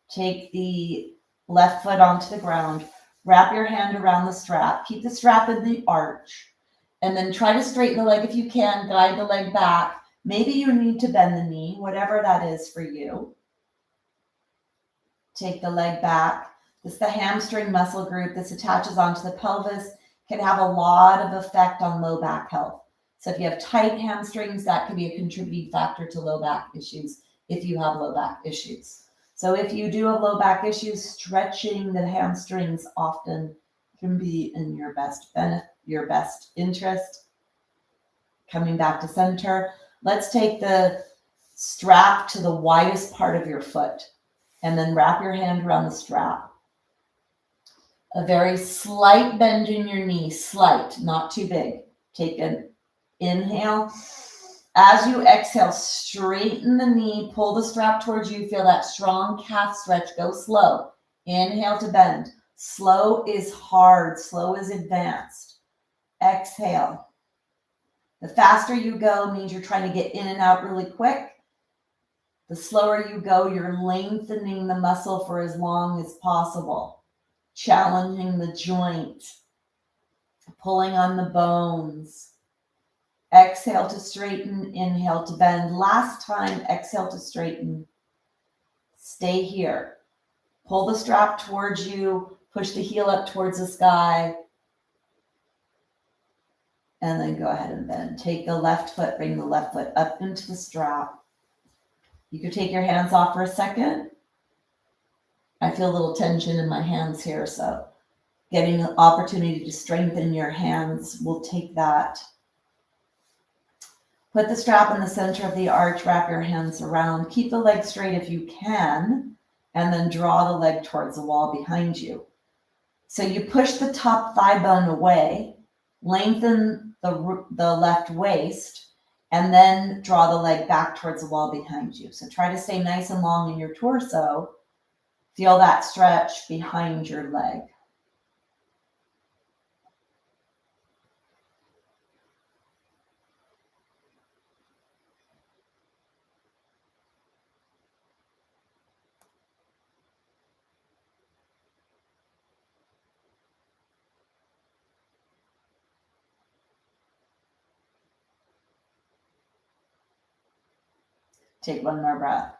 Take the left foot onto the ground. Wrap your hand around the strap. Keep the strap in the arch. And then try to straighten the leg if you can. Guide the leg back. Maybe you need to bend the knee, whatever that is for you. Take the leg back. This is the hamstring muscle group. This attaches onto the pelvis. Can have a lot of effect on low back health. So if you have tight hamstrings, that could be a contributing factor to low back issues if you have low back issues. So if you do have low back issues, stretching the hamstrings often can be in your best interest. Coming back to center. Let's take the strap to the widest part of your foot and then wrap your hand around the strap. A very slight bend in your knee, slight, not too big. Take an inhale. As you exhale, straighten the knee, pull the strap towards you, feel that strong calf stretch. Go slow. Inhale to bend. Slow is hard, slow is advanced. Exhale. The faster you go means you're trying to get in and out really quick. The slower you go, you're lengthening the muscle for as long as possible. Challenging the joint, pulling on the bones. Exhale to straighten, inhale to bend. Last time, exhale to straighten. Stay here. Pull the strap towards you, push the heel up towards the sky, and then go ahead and bend. Take the left foot, bring the left foot up into the strap. You could take your hands off for a second. I feel a little tension in my hands here, so getting an opportunity to strengthen your hands will take that. Put the strap in the center of the arch, wrap your hands around, keep the leg straight if you can, and then draw the leg towards the wall behind you. So you push the top thigh bone away, lengthen the left waist, and then draw the leg back towards the wall behind you. So try to stay nice and long in your torso. Feel that stretch behind your leg. Take one more breath.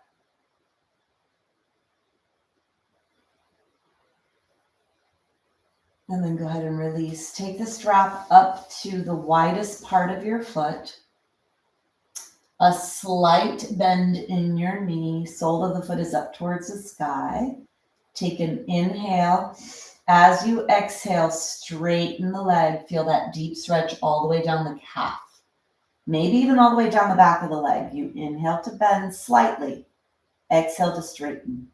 And then go ahead and release. Take the strap up to the widest part of your foot. A slight bend in your knee. Sole of the foot is up towards the sky. Take an inhale. As you exhale, straighten the leg. Feel that deep stretch all the way down the calf. Maybe even all the way down the back of the leg. You inhale to bend slightly. Exhale to straighten.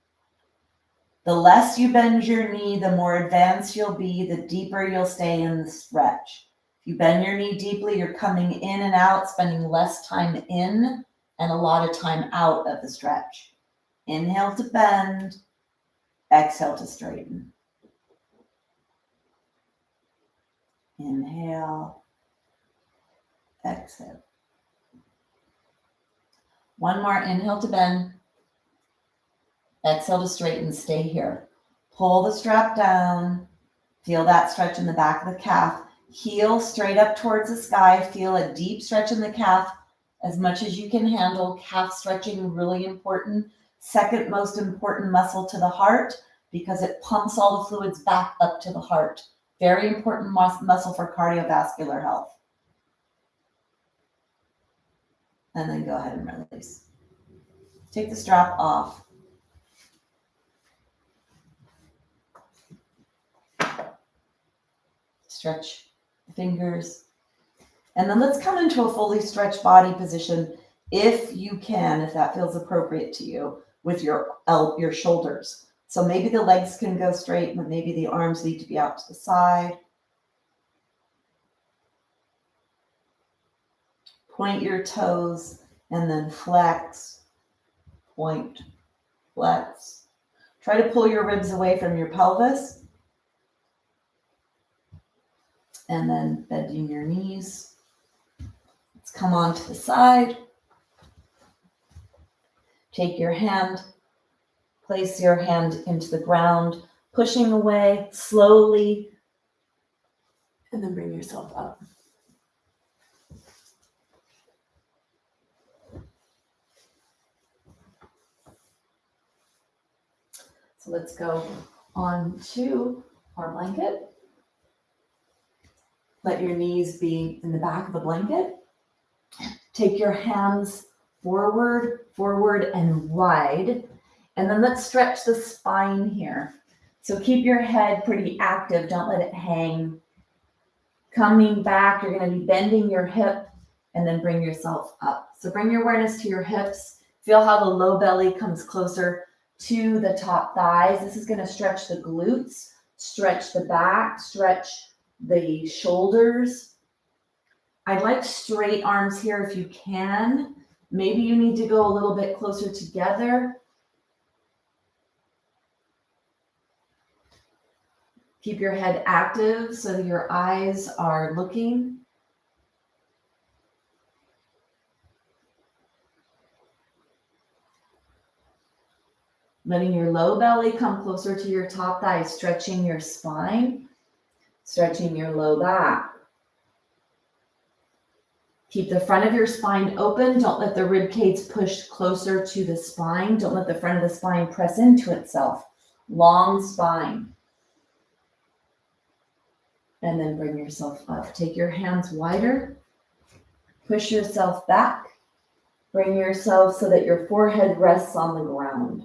The less you bend your knee, the more advanced you'll be, the deeper you'll stay in the stretch. If you bend your knee deeply, you're coming in and out, spending less time in and a lot of time out of the stretch. Inhale to bend, exhale to straighten. Inhale, exhale. One more, inhale to bend. Exhale to straighten, stay here. Pull the strap down. Feel that stretch in the back of the calf. Heel straight up towards the sky. Feel a deep stretch in the calf as much as you can handle. Calf stretching, really important. Second most important muscle to the heart because it pumps all the fluids back up to the heart. Very important muscle for cardiovascular health. And then go ahead and release. Take the strap off. Stretch the fingers. And then let's come into a fully stretched body position if you can, if that feels appropriate to you, with your shoulders. So maybe the legs can go straight, but maybe the arms need to be out to the side. Point your toes and then flex, point, flex. Try to pull your ribs away from your pelvis. And then bending your knees. Let's come on to the side. Take your hand, place your hand into the ground, pushing away slowly, and then bring yourself up. So let's go on to our blanket. Let your knees be in the back of the blanket. Take your hands forward, and wide. And then let's stretch the spine here. So keep your head pretty active. Don't let it hang. Coming back, you're going to be bending your hip and then bring yourself up. So bring your awareness to your hips. Feel how the low belly comes closer to the top thighs. This is going to stretch the glutes, stretch the back, stretch the shoulders. I'd like straight arms here if you can. Maybe you need to go a little bit closer together. Keep your head active so that your eyes are looking. Letting your low belly come closer to your top thigh, stretching your spine. Stretching your low back. Keep the front of your spine open. Don't let the rib cage push closer to the spine. Don't let the front of the spine press into itself. Long spine. And then bring yourself up. Take your hands wider. Push yourself back. Bring yourself so that your forehead rests on the ground.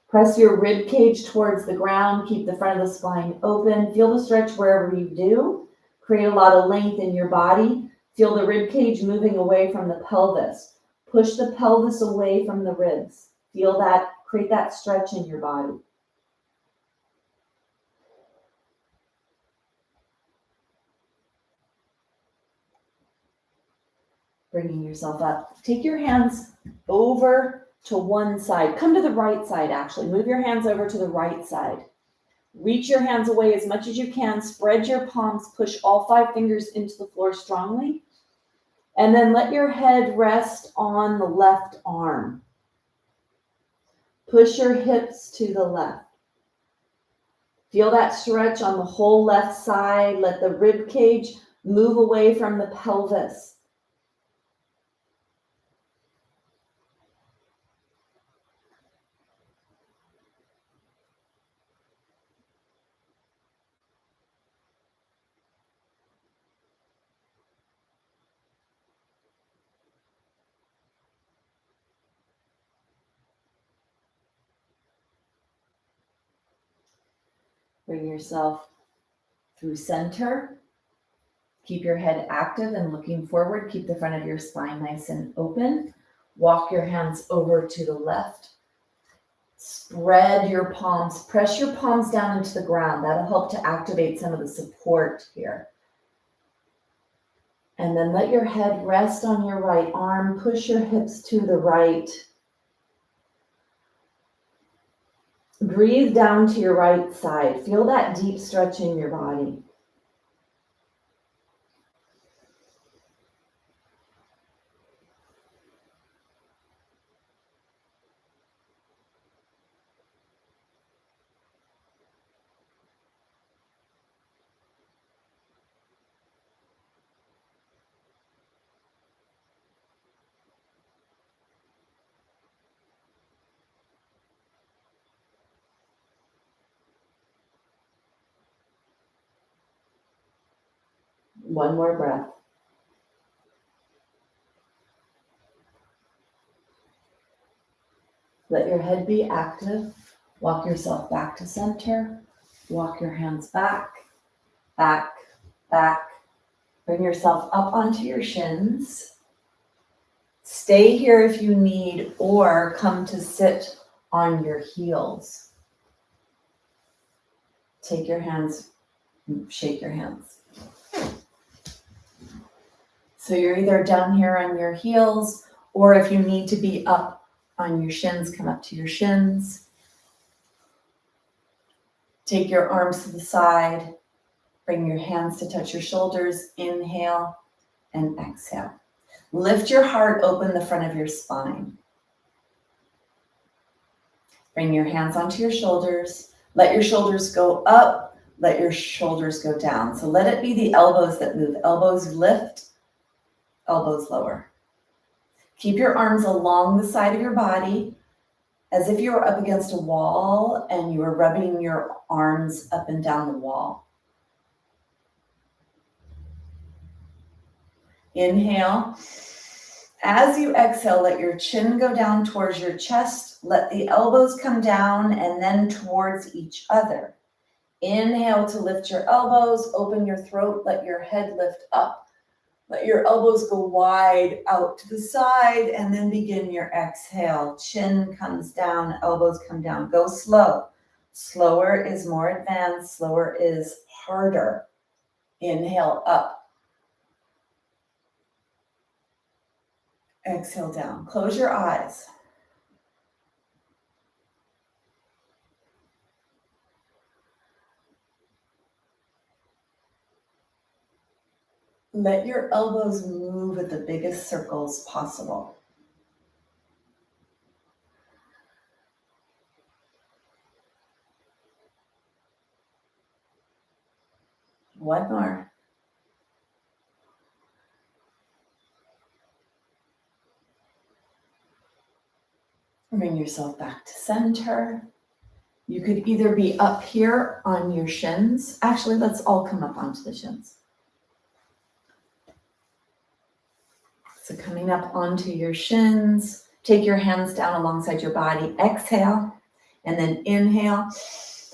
Press your rib cage towards the ground. Keep the front of the spine open. Feel the stretch wherever you do. Create a lot of length in your body. Feel the rib cage moving away from the pelvis. Push the pelvis away from the ribs. Feel that, create that stretch in your body. Bringing yourself up. Take your hands over to one side. Come to the right side, actually. Move your hands over to the right side. Reach your hands away as much as you can. Spread your palms. Push all 5 fingers into the floor strongly. And then let your head rest on the left arm. Push your hips to the left. Feel that stretch on the whole left side. Let the rib cage move away from the pelvis. Bring yourself through center. Keep your head active and looking forward. Keep the front of your spine nice and open. Walk your hands over to the left. Spread your palms. Press your palms down into the ground. That'll help to activate some of the support here. And then let your head rest on your right arm. Push your hips to the right. Breathe down to your right side. Feel that deep stretch in your body. One more breath. Let your head be active. Walk yourself back to center. Walk your hands back, back, back. Bring yourself up onto your shins. Stay here if you need, or come to sit on your heels. Take your hands, shake your hands. So you're either down here on your heels, or if you need to be up on your shins, come up to your shins. Take your arms to the side. Bring your hands to touch your shoulders. Inhale and exhale. Lift your heart, open the front of your spine. Bring your hands onto your shoulders. Let your shoulders go up. Let your shoulders go down. So let it be the elbows that move. Elbows lift, elbows lower. Keep your arms along the side of your body as if you were up against a wall and you were rubbing your arms up and down the wall. Inhale. As you exhale, let your chin go down towards your chest. Let the elbows come down and then towards each other. Inhale to lift your elbows, open your throat, let your head lift up. Let your elbows go wide out to the side and then begin your exhale. Chin comes down, elbows come down. Go slow. Slower is more advanced, slower is harder. Inhale up. Exhale down. Close your eyes. Let your elbows move at the biggest circles possible. One more. Bring yourself back to center. You could either be up here on your shins. Actually, let's all come up onto the shins. So coming up onto your shins, take your hands down alongside your body. Exhale, and then inhale.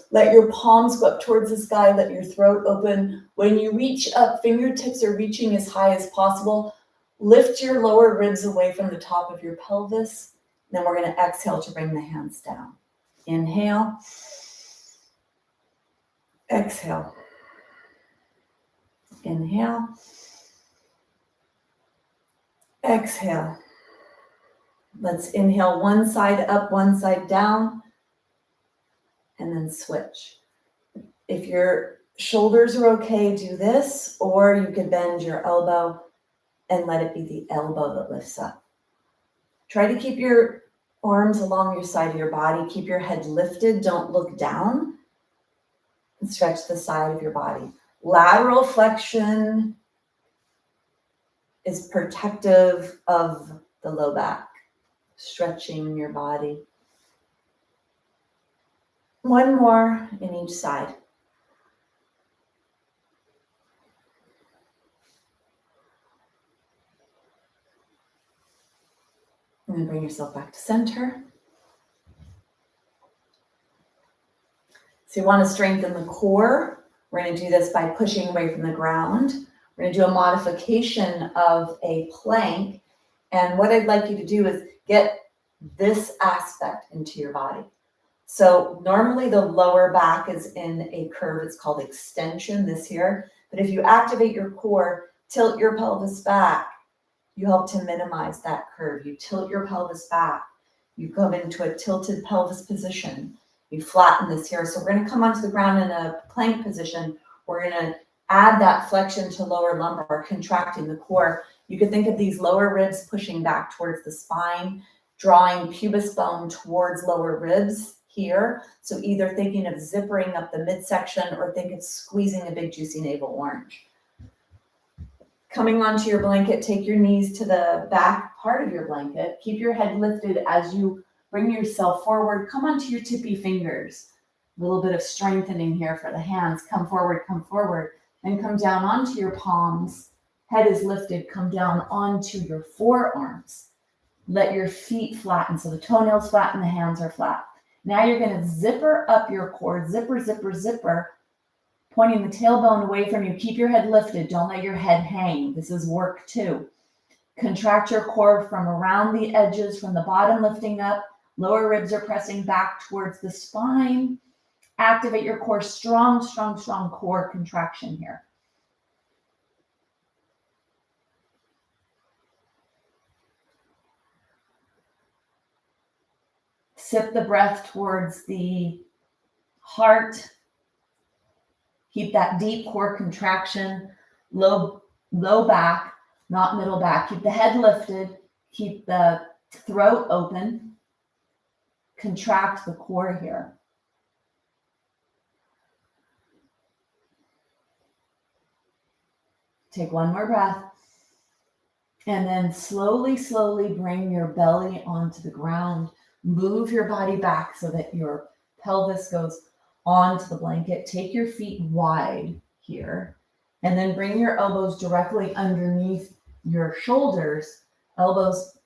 Let your palms go up towards the sky. Let your throat open. When you reach up, fingertips are reaching as high as possible. Lift your lower ribs away from the top of your pelvis. Then we're going to exhale to bring the hands down. Inhale. Exhale. Inhale. Exhale. Let's inhale one side up, one side down, and then switch. If your shoulders are okay, do this, or you could bend your elbow and let it be the elbow that lifts up. Try to keep your arms along your side of your body. Keep your head lifted. Don't look down. and stretch the side of your body. Lateral flexion is protective of the low back, stretching your body. One more in each side. And then bring yourself back to center. So you want to strengthen the core. We're going to do this by pushing away from the ground. We're going to do a modification of a plank. And what I'd like you to do is get this aspect into your body. So normally the lower back is in a curve. It's called extension, this here. But if you activate your core, tilt your pelvis back, you help to minimize that curve. You tilt your pelvis back. You come into a tilted pelvis position. You flatten this here. So we're going to come onto the ground in a plank position. We're going to add that flexion to lower lumbar, contracting the core. You could think of these lower ribs pushing back towards the spine, drawing pubis bone towards lower ribs here. So either thinking of zippering up the midsection or think of squeezing a big juicy navel orange. Coming onto your blanket, take your knees to the back part of your blanket. Keep your head lifted as you bring yourself forward. Come onto your tippy fingers. A little bit of strengthening here for the hands. Come forward, then come down onto your palms. Head is lifted, come down onto your forearms. Let your feet flatten. So the toenails flat and the hands are flat. Now you're going to zipper up your core. Zipper, zipper, zipper. Pointing the tailbone away from you. Keep your head lifted. Don't let your head hang. This is work too. Contract your core from around the edges, from the bottom lifting up. Lower ribs are pressing back towards the spine. Activate your core. Strong, strong, strong core contraction here. Sip the breath towards the heart. Keep that deep core contraction, low back, not middle back. Keep the head lifted. Keep the throat open. Contract the core here. Take one more breath. And then slowly, slowly bring your belly onto the ground. Move your body back so that your pelvis goes onto the blanket. Take your feet wide here. And then bring your elbows directly underneath your shoulders. Elbows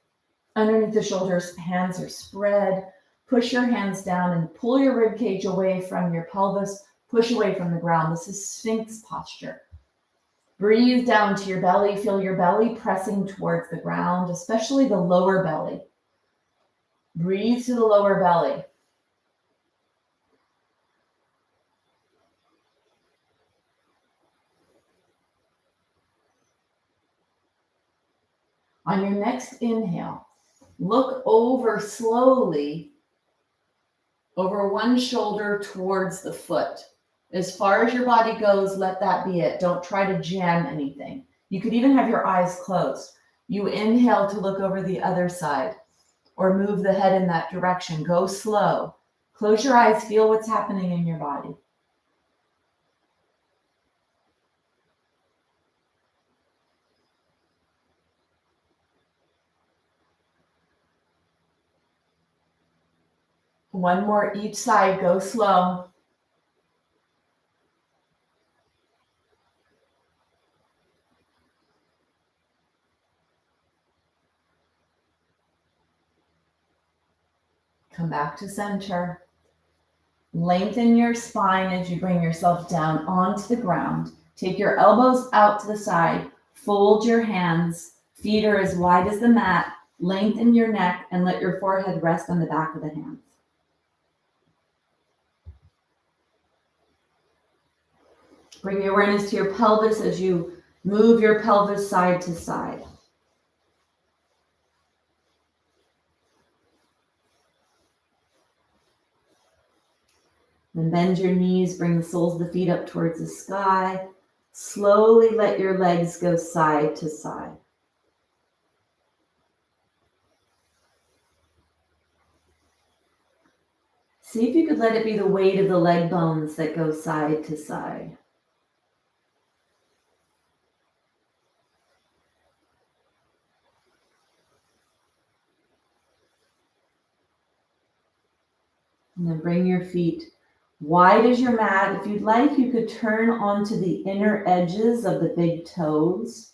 underneath the shoulders. Hands are spread. Push your hands down and pull your rib cage away from your pelvis. Push away from the ground. This is Sphinx posture. Breathe down to your belly. Feel your belly pressing towards the ground, especially the lower belly. Breathe to the lower belly. On your next inhale, look over slowly over one shoulder towards the foot. As far as your body goes, let that be it. Don't try to jam anything. You could even have your eyes closed. You inhale to look over the other side or move the head in that direction. Go slow. Close your eyes. Feel what's happening in your body. One more each side. Go slow. Come back to center. Lengthen your spine as you bring yourself down onto the ground. Take your elbows out to the side. Fold your hands. Feet are as wide as the mat. Lengthen your neck and let your forehead rest on the back of the hands. Bring your awareness to your pelvis as you move your pelvis side to side. Then bend your knees, bring the soles of the feet up towards the sky. Slowly let your legs go side to side. See if you could let it be the weight of the leg bones that go side to side. And then bring your feet wide as your mat. If you'd like, you could turn onto the inner edges of the big toes.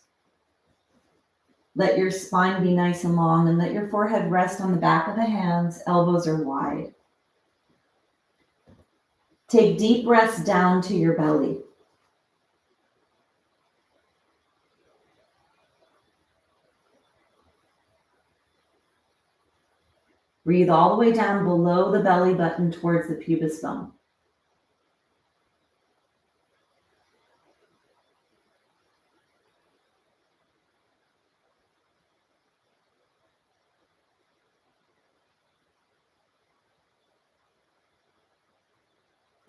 Let your spine be nice and long and let your forehead rest on the back of the hands. Elbows are wide. Take deep breaths down to your belly. Breathe all the way down below the belly button towards the pubis bone.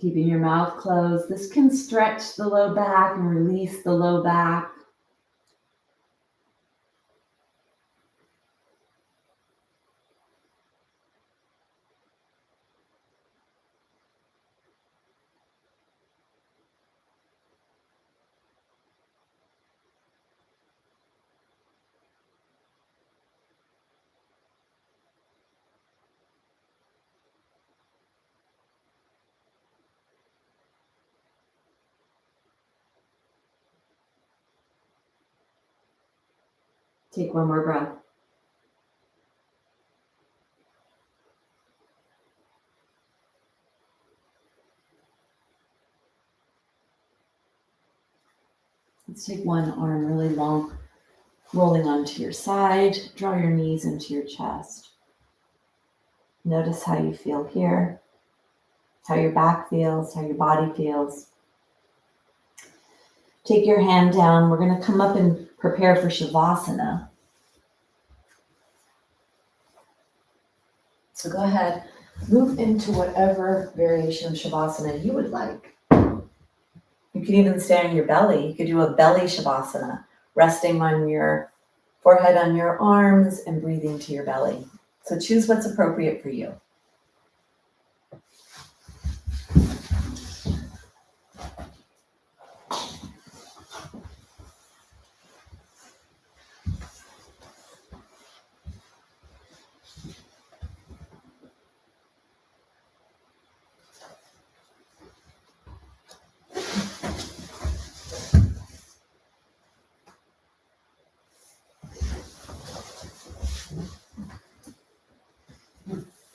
Keeping your mouth closed. This can stretch the low back and release the low back. Take one more breath. Let's take one arm really long, rolling onto your side. Draw your knees into your chest. Notice how you feel here, how your back feels, how your body feels. Take your hand down. We're going to come up and prepare for Shavasana. So go ahead, move into whatever variation of Shavasana you would like. You can even stay on your belly. You could do a belly Shavasana, resting on your forehead on your arms and breathing to your belly. So choose what's appropriate for you.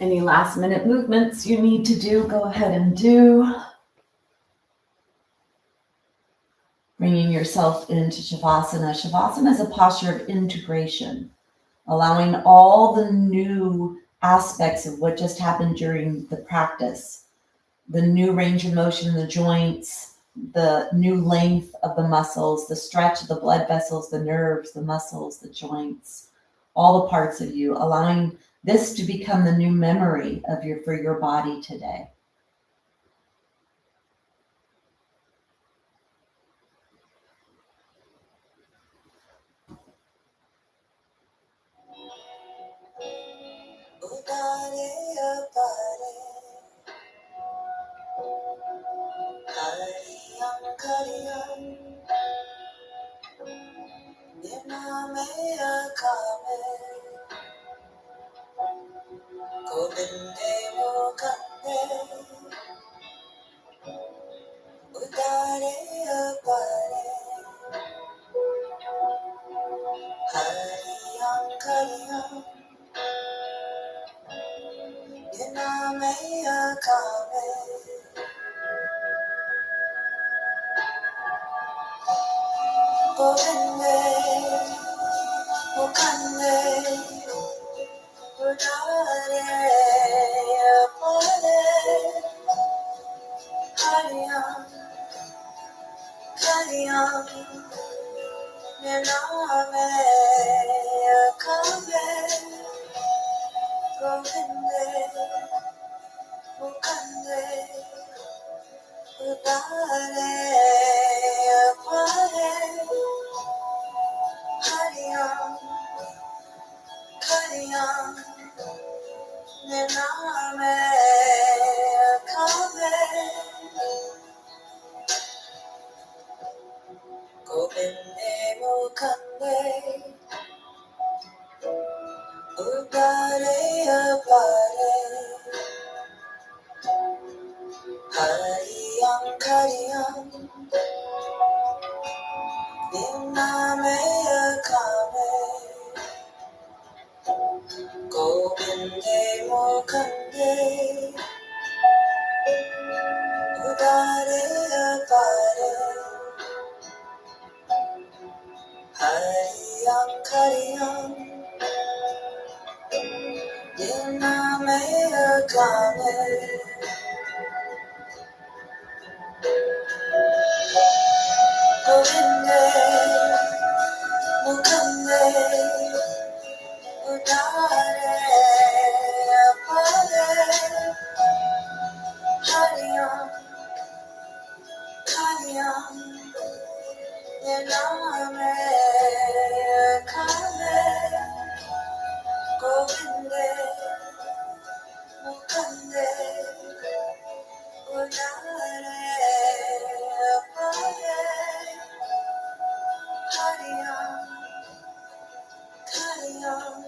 Any last minute movements you need to do, go ahead and do. Bringing yourself into Shavasana. Shavasana is a posture of integration, allowing all the new aspects of what just happened during the practice, the new range of motion in the joints, the new length of the muscles, the stretch of the blood vessels, the nerves, the muscles, the joints, all the parts of you, allowing this to become the new memory of for your body today. Mukande, Utare Apare, Hariyam Kariyam, Nimame Akame, Gopinde Mukande, Utare Apare, Hariyam Kariyam, Nimame Akame, Govinde, Mukande, Udare, Apare, Hariyam, Kariyam, Yename, Kame, Govinde, Mukande, Udare, Apare, Hariyam, Kariyam,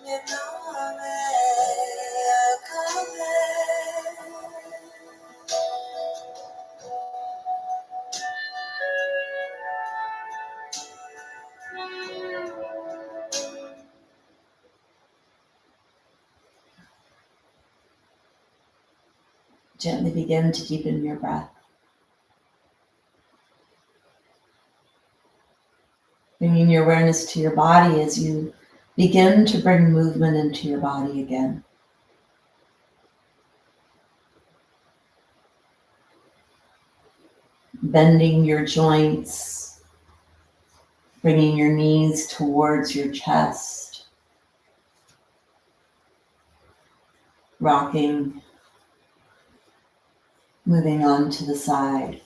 Yename, Kame. Gently begin to deepen your breath. Bringing your awareness to your body as you begin to bring movement into your body again. Bending your joints, bringing your knees towards your chest, rocking, moving on to the side.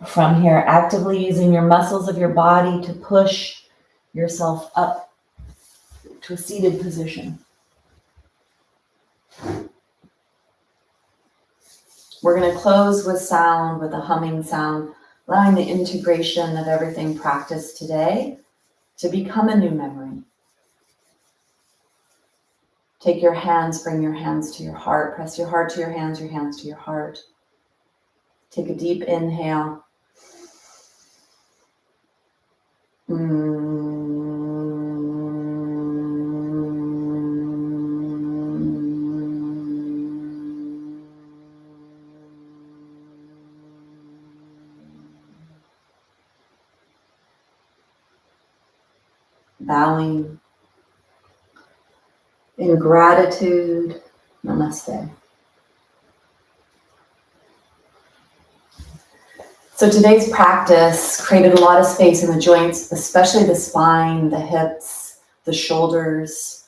From here, actively using your muscles of your body to push yourself up to a seated position. We're going to close with sound, with a humming sound, allowing the integration of everything practiced today to become a new memory. Take your hands, bring your hands to your heart, press your heart to your hands to your heart. Take a deep inhale. Bowing in gratitude. Namaste. So today's practice created a lot of space in the joints, especially the spine, the hips, the shoulders.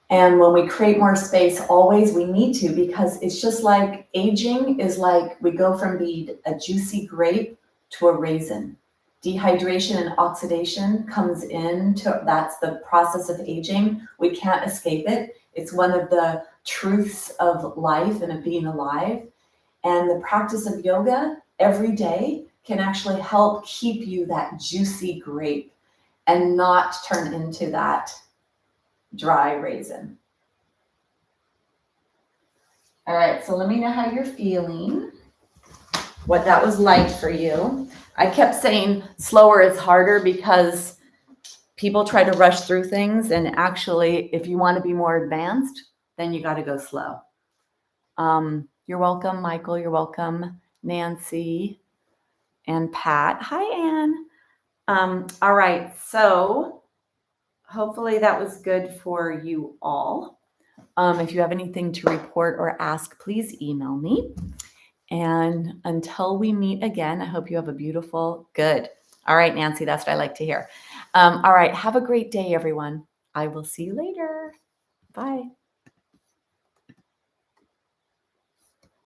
And when we create more space, always we need to, because it's just like aging is like we go from being a juicy grape to a raisin. Dehydration and oxidation comes into, that's the process of aging. We can't escape it. It's one of the truths of life and of being alive. And the practice of yoga every day can actually help keep you that juicy grape and not turn into that dry raisin. All right, so let me know how you're feeling, what that was like for you. I kept saying slower is harder because people try to rush through things, and actually, if you want to be more advanced, then you got to go slow. You're welcome, Michael. You're welcome, Nancy and Pat. Hi, Anne. All right, so hopefully that was good for you all. If you have anything to report or ask, please email me. And until we meet again, I hope you have a beautiful, good. All right, Nancy, that's what I like to hear. All right, have a great day, everyone. I will see you later. Bye.